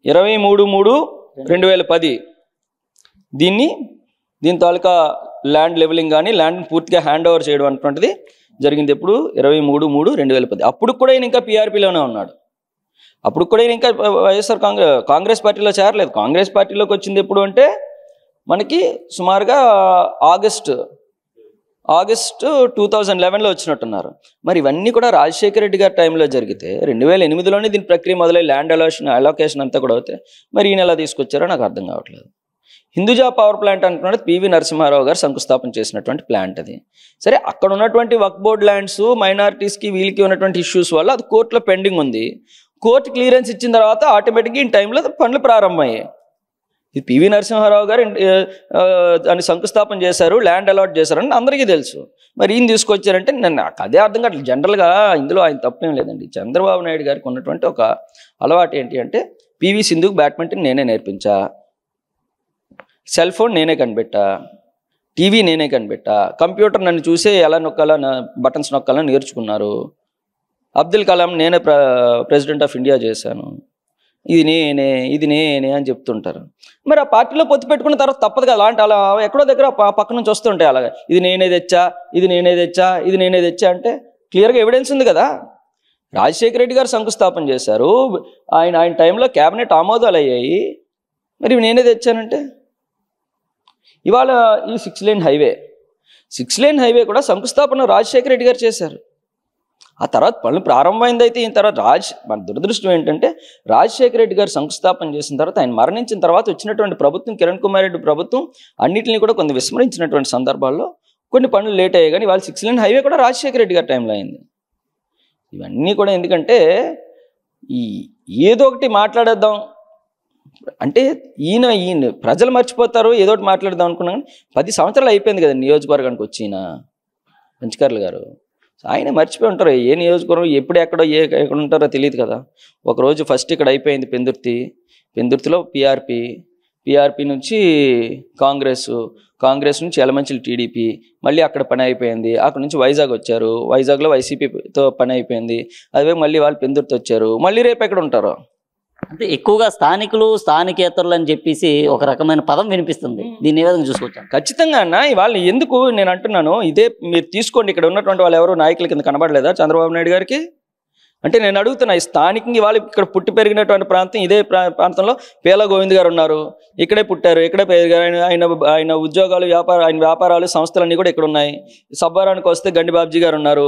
C: 23/3/2010 దీని తాలూకా ల్యాండ్ లెవెలింగ్ కానీ ల్యాండ్ని పూర్తిగా హ్యాండ్ ఓవర్ చేయడం అటువంటిది జరిగింది. ఎప్పుడు 23/3/2010. అప్పుడు కూడా ఈయన ఇంకా పీఆర్పీలోనే ఉన్నాడు. అప్పుడు కూడా ఈయన ఇంకా వైఎస్ఆర్ కాంగ్రెస్ పార్టీలో చేరలేదు. కాంగ్రెస్ పార్టీలోకి వచ్చింది ఎప్పుడు అంటే మనకి సుమారుగా ఆగస్టు 2011లో వచ్చినట్టున్నారు. మరి ఇవన్నీ కూడా రాజశేఖర రెడ్డి గారి టైంలో జరిగితే 2008లోనే దీని ప్రక్రియ మొదలై ల్యాండ్ అలొకేషన్ అంతా కూడా అవుతాయి. మరి ఈయన ఎలా తీసుకొచ్చారో నాకు అర్థం కావట్లేదు. హిందూజా పవర్ ప్లాంట్ అనుకున్నది పివి నరసింహారావు గారు శంకుస్థాపన చేసినటువంటి ప్లాంట్ అది. సరే, అక్కడ ఉన్నటువంటి వక్ఫ్ బోర్డ్ ల్యాండ్స్ మైనారిటీస్కి వీళ్ళకి ఉన్నటువంటి ఇష్యూస్ వల్ల అది కోర్టులో పెండింగ్ ఉంది. కోర్టు క్లియరెన్స్ ఇచ్చిన తర్వాత ఆటోమేటిక్గా ఈ టైంలో పనులు ప్రారంభమయ్యాయి. ఇది పివి నరసింహారావు గారు దాన్ని శంకుస్థాపన చేశారు, ల్యాండ్ అలాట్ చేశారని అందరికీ తెలుసు. మరి ఈయన తీసుకొచ్చారంటే నాకు అదే అర్థం కావట్లేదు. జనరల్గా ఇందులో ఆయన తప్పేం లేదండి. చంద్రబాబు నాయుడు గారికి ఉన్నటువంటి ఒక అలవాటు ఏంటి అంటే పివి సింధుకు బ్యాడ్మింటన్ నేనే నేర్పించా, సెల్ ఫోన్ నేనే కనిపెట్టా, టీవీ నేనే కనిపెట్టా, కంప్యూటర్ నన్ను చూసే ఎలా నొక్కాలా బటన్స్ నొక్కాలని నేర్చుకున్నారు. అబ్దుల్ కలాం నేనే ప్రెసిడెంట్ ఆఫ్ ఇండియా చేశాను, ఇది నేనే అని చెప్తుంటారు. మరి ఆ పార్టీలో పొత్తు పెట్టుకున్న తర్వాత తప్పదు కదా. అలా ఎక్కడో దగ్గర పక్క నుంచి వస్తుంటాయి అలాగా, ఇది నేనే తెచ్చా అంటే క్లియర్గా ఎవిడెన్స్ ఉంది కదా. రాజశేఖర రెడ్డి గారు శంకుస్థాపన చేశారు, ఆయన టైంలో క్యాబినెట్ ఆమోదాలు అయ్యాయి. మరి నేనే తెచ్చానంటే ఇవాళ ఈ 6 లేన్ హైవే కూడా శంకుస్థాపన రాజశేఖర రెడ్డి గారు చేశారు. ఆ తర్వాత పనులు ప్రారంభమైందైతే ఈయన తర్వాత మన దురదృష్టం ఏంటంటే రాజశేఖర రెడ్డి గారు శంకుస్థాపన చేసిన తర్వాత ఆయన మరణించిన తర్వాత వచ్చినటువంటి ప్రభుత్వం, కిరణ్ కుమార్ రెడ్డి ప్రభుత్వం అన్నింటినీ కూడా కొంత విస్మరించినటువంటి సందర్భాల్లో కొన్ని పనులు లేట్ అయ్యాయి. కానీ వాళ్ళు 6 లేన్ హైవే కూడా రాజశేఖర రెడ్డి గారి టైంలో అయింది. ఇవన్నీ కూడా ఎందుకంటే ఏదో ఒకటి మాట్లాడేద్దాం అంటే ఈయన ప్రజలు మర్చిపోతారు, ఏదో ఒకటి మాట్లాడదాం అనుకున్నాను. 10 సంవత్సరాలు అయిపోయింది కదా నియోజకవర్గానికి వచ్చి ఈయన పంచకర్ల గారు. ఆయన మర్చిపోయి ఉంటారు ఏ నియోజకవర్గం ఎప్పుడు ఎక్కడ ఉంటారో తెలియదు కదా. ఒకరోజు ఫస్ట్ ఇక్కడ అయిపోయింది పెందుర్తిలో పిఆర్పి నుంచి కాంగ్రెస్ నుంచి ఎలమంచిలి టీడీపీ, మళ్ళీ అక్కడ పని అయిపోయింది. అక్కడ నుంచి వైజాగ్ వచ్చారు, వైజాగ్లో వైసీపీతో పని అయిపోయింది. అదే మళ్ళీ వాళ్ళు పెందుర్తి వచ్చారు, మళ్ళీ రేపు ఎక్కడ ఉంటారు.
B: అంటే ఎక్కువగా స్థానికేతరులు అని చెప్పేసి ఒక రకమైన పదం వినిపిస్తుంది. దీన్ని ఏ విధంగా చూసుకోవచ్చు?
C: ఖచ్చితంగా అన్న, ఇవాళ ఎందుకు నేను అంటున్నాను, ఇదే మీరు తీసుకోండి. ఇక్కడ ఉన్నటువంటి వాళ్ళు ఎవరు నాయకుల కింద కనబడలేదా చంద్రబాబు నాయుడు గారికి? అంటే నేను అడుగుతున్నా, ఈ స్థానికంగా వాళ్ళు ఇక్కడ పుట్టి పెరిగినటువంటి ప్రాంతం, ఇదే ప్రాంతంలో పేల గోవింద్ గారు ఉన్నారు, ఇక్కడే పుట్టారు, ఇక్కడే పెరిగారు. ఆయన ఉద్యోగాలు, ఆయన వ్యాపారాలు, సంస్థలన్నీ కూడా ఇక్కడ ఉన్నాయి. సబ్బారానికి వస్తే గండి బాబ్జీ గారు ఉన్నారు,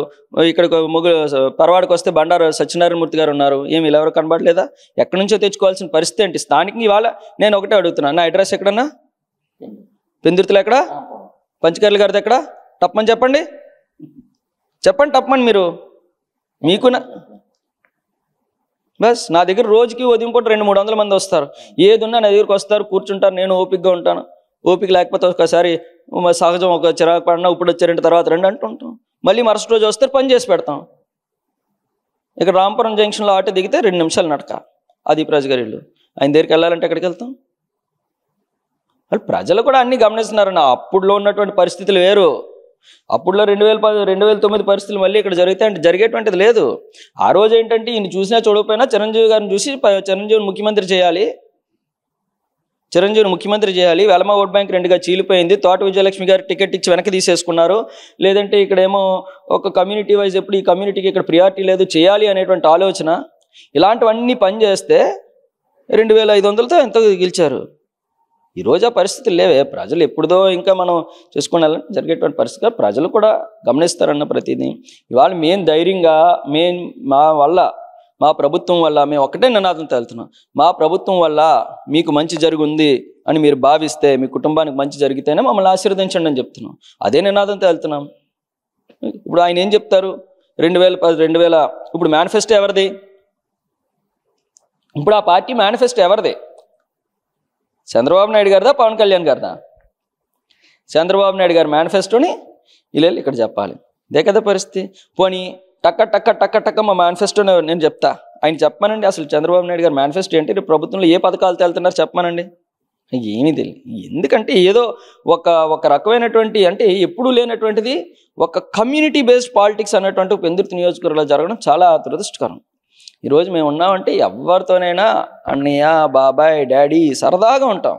C: ఇక్కడ పరవాడికి వస్తే బండారు సత్యనారాయణ మూర్తి గారు ఉన్నారు. ఏమి ఇలా ఎవరు కనబడలేదా? ఎక్కడి నుంచో తెచ్చుకోవాల్సిన పరిస్థితి ఏంటి? స్థానికంగా ఇవాళ నేను ఒకటే అడుగుతున్నా, నా అడ్రస్ ఎక్కడన్నా? పెందుర్తిలో ఎక్కడ? పంచకర్ల గారిది ఎక్కడ? టప్పమని చెప్పండి టప్పమని. మీరు మీకున్న బస్ నా దగ్గర రోజుకి ఉదయం పూట 200-300 మంది వస్తారు. ఏదున్నా నా దగ్గరకు వస్తారు, కూర్చుంటారు. నేను ఓపికగా ఉంటాను. ఓపిక లేకపోతే ఒకసారి సహజం, ఒక చిరాకు పడినా ఇప్పుడు వచ్చారంటే తర్వాత రండి అంటుంటాం. మళ్ళీ మరుసటి రోజు వస్తే పని చేసి పెడతాం. ఇక్కడ రాంపురం జంక్షన్లో ఆటో దిగితే 2 నిమిషాలు నడక ఆదిప్ రాజు గారి ఇల్లు. ఆయన దగ్గరికి వెళ్ళాలంటే ఎక్కడికి వెళ్తాం? వాళ్ళు ప్రజలు కూడా అన్నీ గమనిస్తున్నారన్న. అప్పుడులో ఉన్నటువంటి పరిస్థితులు వేరు. అప్పుడులో 2009 పరిస్థితులు మళ్ళీ ఇక్కడ జరిగేటువంటిది లేదు. ఆ రోజు ఏంటంటే ఈయన చూసినా చూడకపోయినా చిరంజీవి గారిని చూసి చిరంజీవిని ముఖ్యమంత్రి చేయాలి. వెలమ ఓట్ బ్యాంక్ 2గా చీలిపోయింది. తోట విజయలక్ష్మి గారు టికెట్ ఇచ్చి వెనక్కి తీసేసుకున్నారు. లేదంటే ఇక్కడేమో ఒక కమ్యూనిటీ వైజ్ ఎప్పుడు ఈ కమ్యూనిటీకి ఇక్కడ ప్రియారిటీ లేదు, చేయాలి అనేటువంటి ఆలోచన. ఇలాంటివన్నీ పనిచేస్తే 2500తో ఎంతో గెలిచారు. ఈరోజు ఆ పరిస్థితులు లేవే. ప్రజలు ఎప్పుడుదో ఇంకా మనం చూసుకున్నాలని జరిగేటువంటి పరిస్థితి ప్రజలు కూడా గమనిస్తారన్న ప్రతిదీ. ఇవాళ మేము ధైర్యంగా మా ప్రభుత్వం వల్ల మేము ఒకటే నినాదంతో వెళ్తున్నాం. మా ప్రభుత్వం వల్ల మీకు మంచి జరుగుంది అని మీరు భావిస్తే, మీ కుటుంబానికి మంచి జరిగితేనే మమ్మల్ని ఆశీర్వదించండి అని చెప్తున్నాం. అదే నినాదంతో వెళ్తున్నాం. ఇప్పుడు ఆయన ఏం చెప్తారు? 2010 ఇప్పుడు మేనిఫెస్టో ఎవరిది? ఇప్పుడు ఆ పార్టీ మేనిఫెస్టో ఎవరిది? చంద్రబాబు నాయుడు గారిదా, పవన్ కళ్యాణ్ గారిదా? చంద్రబాబు నాయుడు గారి మేనిఫెస్టోని ఇలా ఇక్కడ చెప్పాలి. ఇదే కదా పరిస్థితి. పోనీ టక్క మా మేనిఫెస్టోని నేను చెప్తా, ఆయన చెప్పమానండి. అసలు చంద్రబాబు నాయుడు గారి మేనిఫెస్టో ఏంటి? ప్రభుత్వంలో ఏ పథకాలు వెళ్తున్నారు చెప్పమానండి. ఏమీ తెలియదు. ఎందుకంటే ఏదో ఒక రకమైనటువంటి అంటే ఎప్పుడూ లేనటువంటిది ఒక కమ్యూనిటీ బేస్డ్ పాలిటిక్స్ అన్నటువంటి పెందుర్తి నియోజకవర్గంలో జరగడం చాలా దురదృష్టకరం. ఈరోజు మేము ఉన్నామంటే ఎవరితోనైనా అన్నయ్య, బాబాయ్, డాడీ సరదాగా ఉంటాం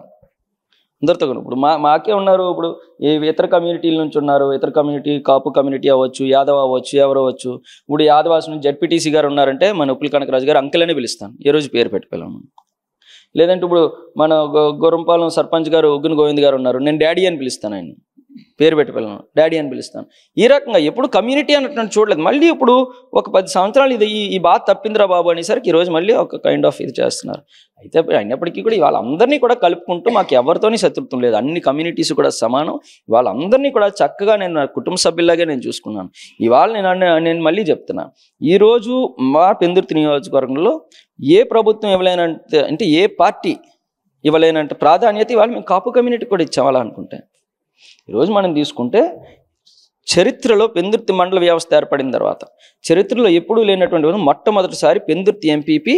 C: అందరితో. ఇప్పుడు మాకే ఉన్నారు, ఇప్పుడు ఇతర కమ్యూనిటీల నుంచి ఉన్నారు, ఇతర కమ్యూనిటీ కాపు కమ్యూనిటీ అవ్వచ్చు, యాదవ్ అవ్వచ్చు, ఎవరు అవ్వచ్చు. ఇప్పుడు యాదవాస్ నుంచి జెడ్పీటీసీ గారు ఉన్నారంటే మన ఉప్పుల కనకరాజు గారు అంకుల్ అనే పిలుస్తాను, ఏ రోజు పేరు పెట్టుకోలేము. లేదంటే ఇప్పుడు మన గొర్రంపాలెం సర్పంచ్ గారు ఉగ్గున గోవింద్ గారు ఉన్నారు, నేను డాడీ అని పిలుస్తాను, ఆయన పేరు పెట్టుకోలేను, డాడీ అని పిలుస్తాను. ఈ రకంగా ఎప్పుడు కమ్యూనిటీ అన్నట్టు చూడలేదు. మళ్ళీ ఇప్పుడు ఒక 10 సంవత్సరాలు ఇది ఈ బాధ తప్పిందిరా బాబు అనేసరికి ఈరోజు మళ్ళీ ఒక కైండ్ ఆఫ్ ఇది చేస్తున్నారు. అయితే అయినప్పటికీ కూడా వాళ్ళందరినీ కూడా కలుపుకుంటూ మాకు ఎవరితోని శత్రుత్వం లేదు, అన్ని కమ్యూనిటీస్ కూడా సమానం. వాళ్ళందరినీ కూడా చక్కగా నేను నా కుటుంబ సభ్యులాగే నేను చూసుకున్నాను. ఇవాళ నేను మళ్ళీ చెప్తున్నా, ఈరోజు మా పెందుర్తి నియోజకవర్గంలో ఏ ప్రభుత్వం ఇవ్వలేనంటే అంటే ఏ పార్టీ ఇవ్వలేనంటే ప్రాధాన్యత ఇవాళ మేము కాపు కమ్యూనిటీ కూడా ఇచ్చేవాళ్ళనుకుంటే. ఈరోజు మనం తీసుకుంటే చరిత్రలో పెందుర్తి మండల వ్యవస్థ ఏర్పడిన తర్వాత చరిత్రలో ఎప్పుడూ లేనటువంటి మొట్టమొదటిసారి పెందుర్తి ఎంపీపీ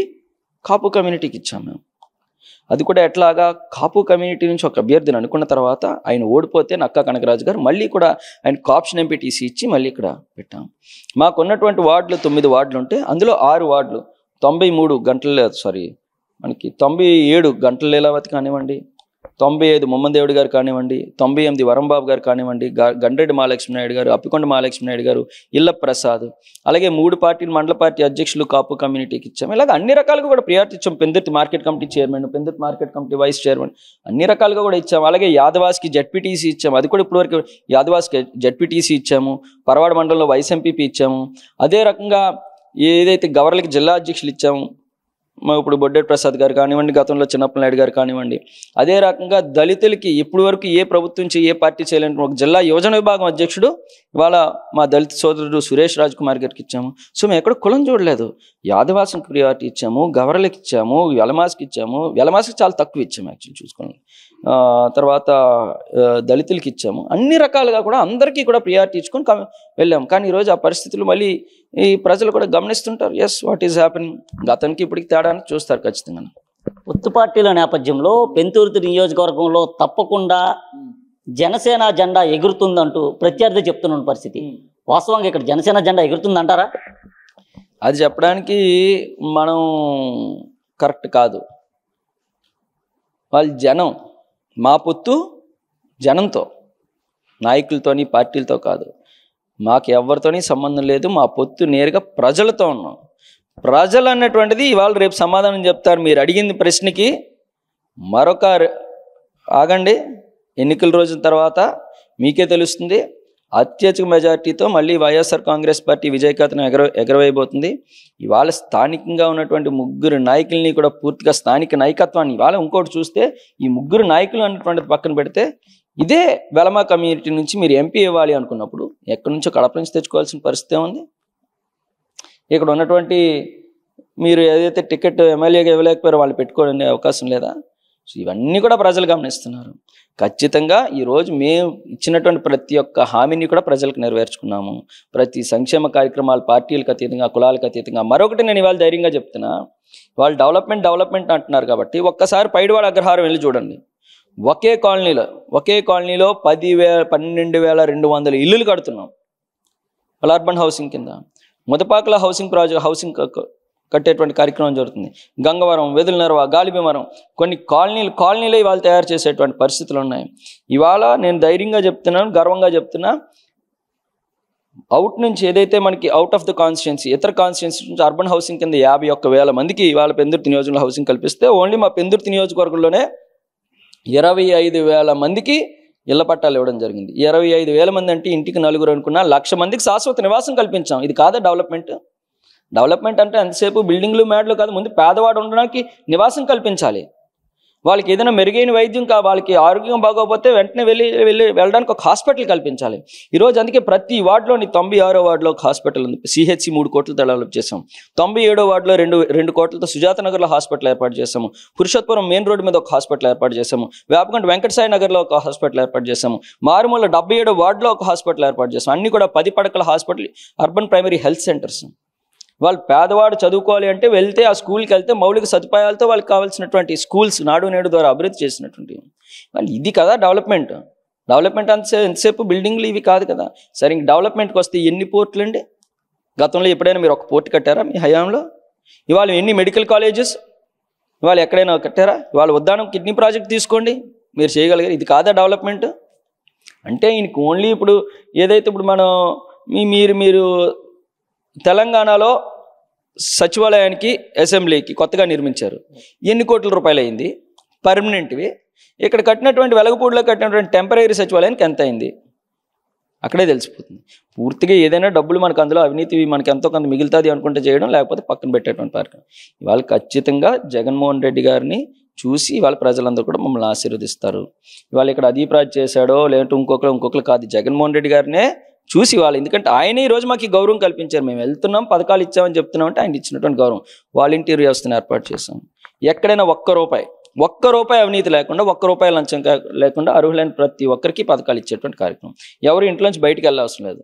C: కాపు కమ్యూనిటీకి ఇచ్చాము మేము. అది కూడా ఎట్లాగా, కాపు కమ్యూనిటీ నుంచి ఒక అభ్యర్థిని అనుకున్న తర్వాత ఆయన ఓడిపోతే నక్కా కనకరాజు గారు మళ్ళీ కూడా ఆయనకు ఆప్షన్ ఎంపీటీసీ ఇచ్చి మళ్ళీ ఇక్కడ పెట్టాము. మాకున్నటువంటి వార్డులు 9 వార్డులు ఉంటే అందులో 6 వార్డులు 97 గంటల లీలావతి కానివ్వండి, 95 ముమ్మందేవుడి గారు కానివ్వండి, 98 వరంబాబు గారు కానివ్వండి, గండ్రెడ్డి మహాలక్ష్మి నాయుడు గారు, అప్పికొండ మహాలక్ష్మి నాయుడు గారు, ఇళ్ళ ప్రసాద్, అలాగే 3 పార్టీలు మండల పార్టీ అధ్యక్షులు కాపు కమ్యూనిటీకి ఇచ్చాము. ఇలాగ అన్ని రకాలుగా కూడా ప్రియారిటీ ఇచ్చాము. Pendurthi market committee chairman, Pendurthi market committee vice chairman, అన్ని రకాలుగా కూడా ఇచ్చాము. అలాగే యాదవాస్కి జెడ్పీటీసీ ఇచ్చాము, అది కూడా ఇప్పటివరకు యాదవాస్కి జెడ్పీటీసీ ఇచ్చాము. పరవాడ మండలంలో వైస్ ఎంపీపీ ఇచ్చాము. అదే రకంగా ఏదైతే గవర్నర్కి జిల్లా అధ్యక్షులు ఇచ్చాము, ఇప్పుడు బొడ్డెట్ ప్రసాద్ గారు కానివ్వండి, గతంలో చిన్నప్పల నాయుడు గారు కానివ్వండి. అదే రకంగా దళితులకి ఇప్పటి వరకు ఏ ప్రభుత్వం ఏ పార్టీ చేయలేని ఒక జిల్లా యువజన విభాగం అధ్యక్షుడు ఇవాళ మా దళిత సోదరుడు సురేష్ రాజ్ కుమార్ గారికి ఇచ్చాము. సో మేము ఎక్కడ కులం చూడలేదు. యాదవాసంకి ప్రియారిటీ ఇచ్చాము, గవర్నర్కి ఇచ్చాము, వెలమాస్కి ఇచ్చాము. వెలమాస్కి చాలా తక్కువ ఇచ్చాము యాక్చువల్లీ చూసుకొని. తర్వాత దళితులకి ఇచ్చాము. అన్ని రకాలుగా కూడా అందరికీ కూడా ప్రియారిటీ ఇచ్చుకొని వెళ్ళాము. కానీ ఈరోజు ఆ పరిస్థితులు మళ్ళీ ఈ ప్రజలు కూడా గమనిస్తుంటారు. ఎస్, వాట్ ఈస్ హ్యాపెనింగ్, గతానికి ఇప్పటికి తేడాన్ని చూస్తారు ఖచ్చితంగా.
B: పొత్తు పార్టీల నేపథ్యంలో పెందుర్తి నియోజకవర్గంలో తప్పకుండా జనసేన జెండా ఎగురుతుందంటూ ప్రత్యర్థి చెప్తున్న పరిస్థితి వాస్తవంగా ఇక్కడ జనసేన జెండా ఎగురుతుందంటారా?
C: అది చెప్పడానికి మనం కరెక్ట్ కాదు. వాళ్ళు జనం, మా పొత్తు జనంతో, నాయకులతోని పార్టీలతో కాదు. మాకు ఎవరితోని సంబంధం లేదు. మా పొత్తు నేరుగా ప్రజలతో ఉన్నాం. ప్రజలు అన్నటువంటిది ఇవాళ రేపు సమాధానం చెప్తారు. మీరు అడిగింది ప్రశ్నకి మరొక ఆగండి, ఎన్నికల రోజుల తర్వాత మీకే తెలుస్తుంది. అత్యధిక మెజార్టీతో మళ్ళీ వైఎస్ఆర్ కాంగ్రెస్ పార్టీ విజయకేతనం ఎగరవేయబోతుంది. ఇవాళ స్థానికంగా ఉన్నటువంటి 3 నాయకుల్ని కూడా పూర్తిగా స్థానిక నాయకత్వాన్ని ఇవాళ ఇంకోటి చూస్తే ఈ 3 నాయకులు అన్నటువంటిది పక్కన పెడితే ఇదే వెలమా కమ్యూనిటీ నుంచి మీరు ఎంపీ ఇవ్వాలి అనుకున్నప్పుడు ఎక్కడి నుంచో కడప నుంచి తెచ్చుకోవాల్సిన పరిస్థితి ఉంది. ఇక్కడ ఉన్నటువంటి మీరు ఏదైతే టికెట్ ఎమ్మెల్యేగా ఇవ్వలేకపోయారో వాళ్ళు పెట్టుకోవడానికి అవకాశం లేదా? సో ఇవన్నీ కూడా ప్రజలు గమనిస్తున్నారు. ఖచ్చితంగా ఈరోజు మేము ఇచ్చినటువంటి ప్రతి ఒక్క హామీని కూడా ప్రజలకు నెరవేర్చుకున్నాము. ప్రతి సంక్షేమ కార్యక్రమాలు పార్టీలకు అతీతంగా, కులాలకు అతీతంగా. మరొకటి నేను ఇవాళ ధైర్యంగా చెప్తున్నా, వాళ్ళు డెవలప్మెంట్ అంటున్నారు కాబట్టి ఒక్కసారి పైడివాడ అగ్రహారం వెళ్ళి చూడండి. ఒకే కాలనీలో 12,200 ఇల్లులు కడుతున్నాం అర్బన్ హౌసింగ్ కింద. ముదపాకల హౌసింగ్ కట్టేటువంటి కార్యక్రమం జరుగుతుంది. గంగవరం, వెదులనర్వ, గాలిభీమరం, కొన్ని కాలనీలే ఇవాళ తయారు చేసేటువంటి పరిస్థితులు ఉన్నాయి. ఇవాళ నేను ధైర్యంగా చెప్తున్నాను, గర్వంగా చెప్తున్నా, అవుట్ నుంచి ఏదైతే మనకి అవుట్ ఆఫ్ ద కాన్స్టిట్యున్సీ, ఇతర కాన్స్టిట్యున్సీ నుంచి అర్బన్ హౌసింగ్ కింద 51,000 మందికి ఇవాళ పెందుర్తి నియోజకవర్గంలో హౌసింగ్ కల్పిస్తే ఓన్లీ మా పెందుర్తి నియోజకవర్గంలోనే 25,000 మందికి ఇళ్ల పట్టాలు ఇవ్వడం జరిగింది. 25,000 మంది అంటే ఇంటికి 4 అనుకున్నా 1,00,000 మందికి శాశ్వత నివాసం కల్పించాం. ఇది కాదా డెవలప్మెంట్ అంటే ఎంతసేపు బిల్డింగ్లు మేడలు కాదు, ముందు పేదవాడు ఉండడానికి నివాసం కల్పించాలి. వాళ్ళకి ఏదైనా మెరుగైన వైద్యం వాళ్ళకి ఆరోగ్యం బాగోకపోతే వెంటనే వెళ్ళడానికి ఒక హాస్పిటల్ కల్పించాలి. ఈరోజు అందుకే ప్రతి వార్డులోని 96వ వార్డులో ఒక హాస్పిటల్ ఉంది. సిహెచ్సి 3 కోట్లతో డెవలప్ చేసాం. 97వ వార్డులో 2 కోట్లతో సుజాత నగర్లో హాస్పిటల్ ఏర్పాటు చేసాము. పురుషోత్తపురం మెయిన్ రోడ్డు మీద ఒక హాస్పిటల్ ఏర్పాటు చేసాము. వేపగంట వెంకటసాయి నగర్లో ఒక హాస్పిటల్ ఏర్పాటు చేసాము. మారుమూల 77వ వార్డులో ఒక హాస్పిటల్ ఏర్పాటు చేసాము. అన్ని కూడా 10 పడకల hospital, urban primary health centres. వాళ్ళు పేదవాడు చదువుకోవాలి అంటే వెళ్తే ఆ స్కూల్కి వెళ్తే మౌలిక సదుపాయాలతో వాళ్ళకి కావాల్సినటువంటి స్కూల్స్ నాడు నేడు ద్వారా అభివృద్ధి చేసినటువంటి వాళ్ళు ఇది కదా డెవలప్మెంట్. డెవలప్మెంట్ ఎంతసేపు బిల్డింగ్లు ఇవి కాదు కదా. సరే ఇంక డెవలప్మెంట్కి వస్తే ఎన్ని పోర్టులు అండి? గతంలో ఎప్పుడైనా మీరు ఒక పోర్ట్ కట్టారా మీ హయాంలో? ఇవాళ ఎన్ని మెడికల్ కాలేజెస్ ఇవాళ ఎక్కడైనా కట్టారా? ఇవాళ ఉద్దానం కిడ్నీ ప్రాజెక్ట్ తీసుకోండి, మీరు చేయగలిగారు. ఇది కాదా డెవలప్మెంట్? అంటే ఈయనకి ఓన్లీ ఇప్పుడు ఏదైతే ఇప్పుడు మనం మీరు తెలంగాణలో సచివాలయానికి అసెంబ్లీకి కొత్తగా నిర్మించారు, ఎన్ని కోట్ల రూపాయలు అయింది పర్మనెంట్వి? ఇక్కడ కట్టినటువంటి వెలగపూడిలో కట్టినటువంటి టెంపరీ సచివాలయానికి ఎంత అయింది? అక్కడే తెలిసిపోతుంది. పూర్తిగా ఏదైనా డబ్బులు మనకు అందులో అవినీతి మనకి ఎంతో కొంత మిగులుతుంది అనుకుంటే చేయడం, లేకపోతే పక్కన పెట్టేటువంటి కార్యక్రమం. ఇవాళ ఖచ్చితంగా జగన్మోహన్ రెడ్డి గారిని చూసి ఇవాళ ప్రజలందరూ కూడా మమ్మల్ని ఆశీర్వదిస్తారు. ఇవాళ ఇక్కడ అదీప్ రాజ్ చేశాడో లేదంటే ఇంకొకరు కాదు, జగన్మోహన్ రెడ్డి గారినే చూసి వాళ్ళు, ఎందుకంటే ఆయనే ఈరోజు మాకు ఈ గౌరవం కల్పించారు. మేము వెళ్తున్నాం పథకాలు ఇచ్చామని చెప్తున్నాం అంటే ఆయన ఇచ్చినటువంటి గౌరవం. వాలంటీర్ వ్యవస్థను ఏర్పాటు చేశాం. ఎక్కడైనా ఒక్క రూపాయి అవినీతి లేకుండా, ఒక్క రూపాయి లంచం లేకుండా అర్హులైన ప్రతి ఒక్కరికి పథకాలు ఇచ్చేటువంటి కార్యక్రమం. ఎవరు ఇంట్లోంచి బయటికి వెళ్ళవలసిన లేదు.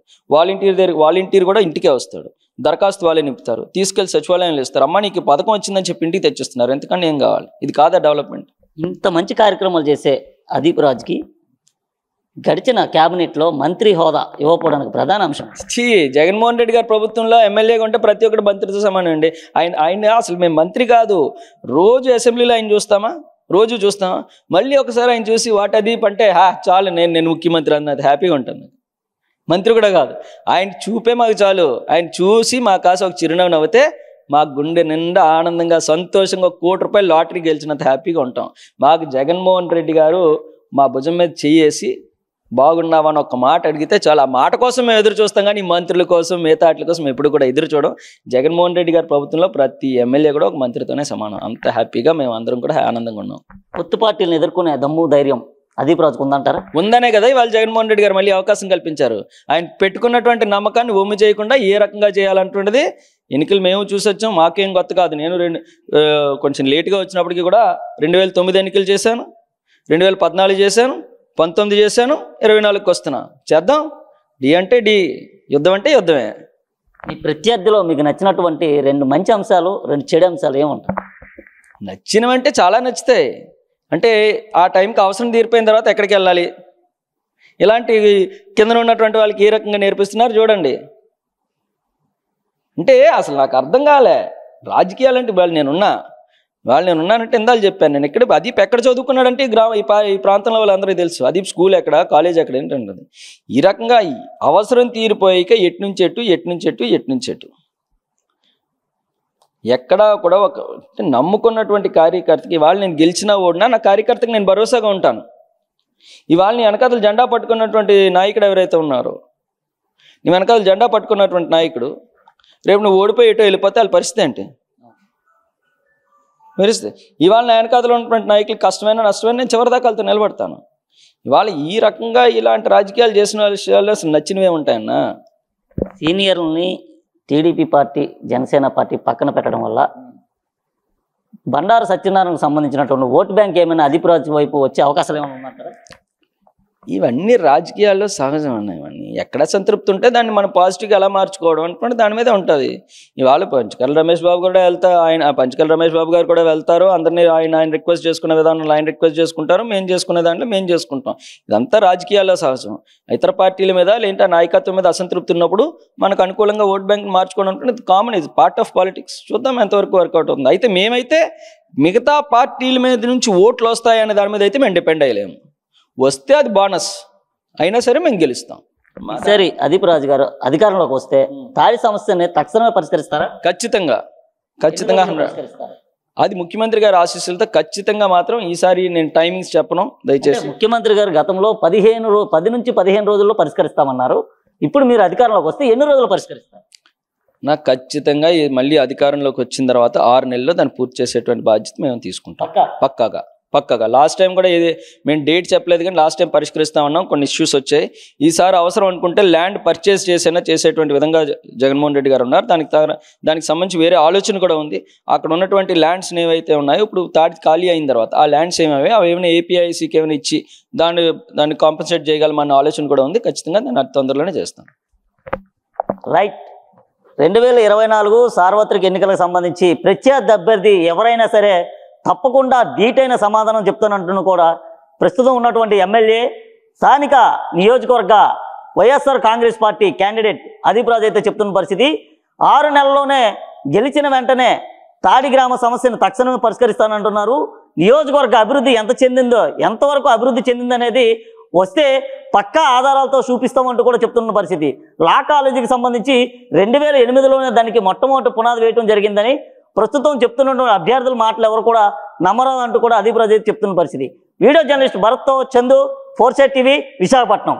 C: వాలంటీర్ కూడా ఇంటికే వస్తాడు, దరఖాస్తు వాళ్ళే నింపుతారు, తీసుకెళ్లి సచివాలయంలో ఇస్తారు. అమ్మ నీకు పథకం వచ్చిందని చెప్పి ఇంటికి తెచ్చిస్తున్నారు, ఎందుకంటే ఏం కావాలి? ఇది కాదా డెవలప్మెంట్?
B: ఇంత మంచి కార్యక్రమాలు చేసే అదీప్ రాజ్కి గడిచిన క్యాబినెట్లో మంత్రి హోదా ఇవ్వకపోవడానికి ప్రధాన అంశం.
C: జగన్మోహన్ రెడ్డి గారి ప్రభుత్వంలో ఎమ్మెల్యేగా ఉంటే ప్రతి ఒక్కటి మంత్రితో సమానం అండి. ఆయన అసలు మేము మంత్రి కాదు, రోజు అసెంబ్లీలో ఆయన చూస్తామా? మళ్ళీ ఒకసారి ఆయన చూసి వాట్ అదీప్ అంటే చాలు నేను ముఖ్యమంత్రి అన్నది హ్యాపీగా ఉంటుంది. మంత్రి కూడా కాదు, ఆయన చూపే మాకు చాలు. ఆయన చూసి మా కాసు ఒక చిరునవ్వు నవ్వితే మా గుండె నిండా ఆనందంగా సంతోషంగా ₹1 లాటరీ గెలిచినంత హ్యాపీగా ఉంటాం. మాకు జగన్మోహన్ రెడ్డి గారు మా భుజం మీద చెయ్యేసి బాగున్నావా అని ఒక్క మాట అడిగితే చాలా, ఆ మాట కోసం మేము ఎదురు చూస్తాం, కానీ మంత్రుల కోసం మిగతా వాటి కోసం ఎప్పుడు కూడా ఎదురు చూడం. జగన్మోహన్ రెడ్డి గారి ప్రభుత్వంలో ప్రతి ఎమ్మెల్యే కూడా ఒక మంత్రితోనే సమానం. అంత హ్యాపీగా మేము అందరం కూడా ఆనందంగా ఉన్నాం.
B: కొత్త పార్టీలను ఎదుర్కొనే దమ్ము ధైర్యం అదీప్ రాజ్కు ఉందంటారా?
C: ఉందనే కదా ఇవాళ జగన్మోహన్ రెడ్డి గారు మళ్ళీ అవకాశం కల్పించారు. ఆయన పెట్టుకున్నటువంటి నమ్మకాన్ని ఒమ్ము చేయకుండా ఏ రకంగా చేయాలంటున్నది ఎన్నికలు మేము చూసి వచ్చాం. మాకేం కొత్త కాదు. నేను కొంచెం లేటుగా వచ్చినప్పటికీ కూడా 2009 ఎన్నికలు చేశాను, 2014 చేశాను, 19 చేశాను, 24కి వస్తున్నా. చేద్దాం. డి అంటే డి, యుద్ధం అంటే యుద్ధమే.
B: మీ ప్రత్యర్థిలో మీకు నచ్చినటువంటి 2 మంచి అంశాలు, 2 చెడు అంశాలు ఏముంటాయి?
C: నచ్చినవంటే చాలా నచ్చుతాయి. అంటే ఆ టైంకి అవసరం తీరిపోయిన తర్వాత ఎక్కడికి వెళ్ళాలి, ఇలాంటి కింద ఉన్నటువంటి వాళ్ళకి ఏ రకంగా నేర్పిస్తున్నారు చూడండి. అంటే అసలు నాకు అర్థం కాలే రాజకీయాలంటే వాళ్ళు నేనున్నానంటే ఇందాలు చెప్పాను. నేను అదీప్ ఎక్కడ చదువుకున్నాడంటే ఈ ప్రాంతంలో వాళ్ళందరికీ తెలుసు. అదీప్ స్కూల్ ఎక్కడ, కాలేజ్ ఎక్కడ ఏంటంటే ఈ రకంగా అవసరం తీరిపోయాక ఎటు నుంచి ఎటు ఎక్కడా కూడా నమ్ముకున్నటువంటి కార్యకర్తకి ఇవాళ నేను గెలిచినా ఓడినా నా కార్యకర్తకి నేను భరోసాగా ఉంటాను. ఇవాళ నీ వెనకాతలు జెండా పట్టుకున్నటువంటి నాయకుడు ఎవరైతే ఉన్నారో, నీ వెనకాతలు జెండా పట్టుకున్నటువంటి నాయకుడు రేపు నువ్వు ఓడిపోయి ఎటో వెళ్ళిపోతే వాళ్ళ పరిస్థితి ఏంటి? మెరిస్తే ఇవాళ నా వెనకాతలో ఉన్నటువంటి నాయకులు కష్టమైన నష్టమైన నేను చివరిదాకా వాళ్ళతో నిలబడతాను. ఇవాళ ఈ రకంగా ఇలాంటి రాజకీయాలు చేసిన విషయాల్లో అసలు నచ్చినవే ఉంటాయన్నా.
B: సీనియర్లని టీడీపీ పార్టీ, జనసేన పార్టీ పక్కన పెట్టడం వల్ల బండారు సత్యనారాయణకు సంబంధించినటువంటి ఓటు బ్యాంక్ ఏమైనా అదీప్ రాజ్ వైపు వచ్చే అవకాశాలు ఏమైనా ఉన్నాయంటారా?
C: ఇవన్నీ రాజకీయాల్లో సహజం అన్న. ఇవన్నీ ఎక్కడ సంతృప్తి ఉంటే దాన్ని మనం పాజిటివ్గా ఎలా మార్చుకోవడం అనుకుంటే దాని మీద ఉంటుంది. ఇవాళ పంచకర్ల రమేష్ బాబు గారు కూడా వెళ్తారు. అందరినీ ఆయన రిక్వెస్ట్ చేసుకునే విధానంలో ఆయన రిక్వెస్ట్ చేసుకుంటారు, మేము చేసుకునే దాంట్లో మేము చేసుకుంటాం. ఇదంతా రాజకీయాల్లో సహజం. ఇతర పార్టీల మీద లేదంటే నాయకత్వం మీద అసంతృప్తి ఉన్నప్పుడు మనకు అనుకూలంగా ఓట్ బ్యాంక్ మార్చుకోవడం అంటే కామన్, ఇది పార్ట్ ఆఫ్ పాలిటిక్స్. చూద్దాం ఎంతవరకు వర్కౌట్ అవుతుంది. అయితే మేమైతే మిగతా పార్టీల మీద నుంచి ఓట్లు వస్తాయనే దాని మీద అయితే మేము డిపెండ్ అయ్యలేము. వస్తే అది బోనస్, అయినా సరే మేము గెలుస్తాం.
B: సరే, అదీప్ రాజ్ గారు అధికారంలోకి వస్తే తాడి సమస్యని తక్షణమే పరిష్కరిస్తారా?
C: ఖచ్చితంగా. అది ముఖ్యమంత్రి గారి ఆశీస్సులతో ఖచ్చితంగా మాత్రం ఈసారి నేను టైమింగ్స్ చెప్పను దయచేసి.
B: ముఖ్యమంత్రి గారు గతంలో 10 నుంచి 15 రోజుల్లో పరిష్కరిస్తామన్నారు. ఇప్పుడు మీరు అధికారంలోకి వస్తే ఎన్ని రోజుల్లో పరిష్కరిస్తారు?
C: నాకు ఖచ్చితంగా మళ్ళీ అధికారంలోకి వచ్చిన తర్వాత 6 నెలల్లో దాన్ని పూర్తి చేసేటువంటి బాధ్యత మేము తీసుకుంటాం. పక్కాగా. లాస్ట్ టైం కూడా ఇది మేము డేట్ చెప్పలేదు, కానీ లాస్ట్ టైం పరిష్కరిస్తామన్నాం. కొన్ని ఇష్యూస్ వచ్చాయి. ఈసారి అవసరం అనుకుంటే ల్యాండ్ పర్చేస్ చేసేటువంటి విధంగా జగన్మోహన్ రెడ్డి గారు ఉన్నారు. దానికి సంబంధించి వేరే ఆలోచన కూడా ఉంది. అక్కడ ఉన్నటువంటి ల్యాండ్స్ ఏవైతే ఉన్నాయో ఇప్పుడు తాడి ఖాళీ అయిన తర్వాత ఆ ల్యాండ్స్ అవి ఏమైనా ఏపీఐసీకి ఏమైనా ఇచ్చి దాన్ని కాంపన్సేట్ చేయగలమన్న ఆలోచన కూడా ఉంది. ఖచ్చితంగా నేను అతి తొందరలోనే చేస్తాను.
B: రైట్. 2024 సార్వత్రిక ఎన్నికలకు సంబంధించి ప్రత్యర్థి అభ్యర్థి ఎవరైనా సరే తప్పకుండా ధీటైన సమాధానం చెప్తానంటున్న కూడా ప్రస్తుతం ఉన్నటువంటి ఎమ్మెల్యే స్థానిక నియోజకవర్గ వైఎస్ఆర్ కాంగ్రెస్ పార్టీ క్యాండిడేట్ అదీప్ రాజు అయితే చెప్తున్న పరిస్థితి 6 నెలల్లోనే గెలిచిన వెంటనే తాడి గ్రామ సమస్యను తక్షణమే పరిష్కరిస్తానంటున్నారు. నియోజకవర్గ అభివృద్ధి ఎంతవరకు అభివృద్ధి చెందిందనేది వస్తే పక్కా ఆధారాలతో చూపిస్తామంటూ కూడా చెప్తున్న పరిస్థితి. లా కాలేజీకి సంబంధించి 2008లోనే దానికి మొట్టమొదటి పునాది వేయడం జరిగిందని ప్రస్తుతం చెప్తున్న అభ్యర్థుల మాటలు ఎవరు కూడా నమ్మరు అంటూ కూడా అదీప్ రాజు చెప్తున్న పరిస్థితి. వీడియో జర్నలిస్ట్ భరత్తో చందు, 4 Side TV, విశాఖపట్నం.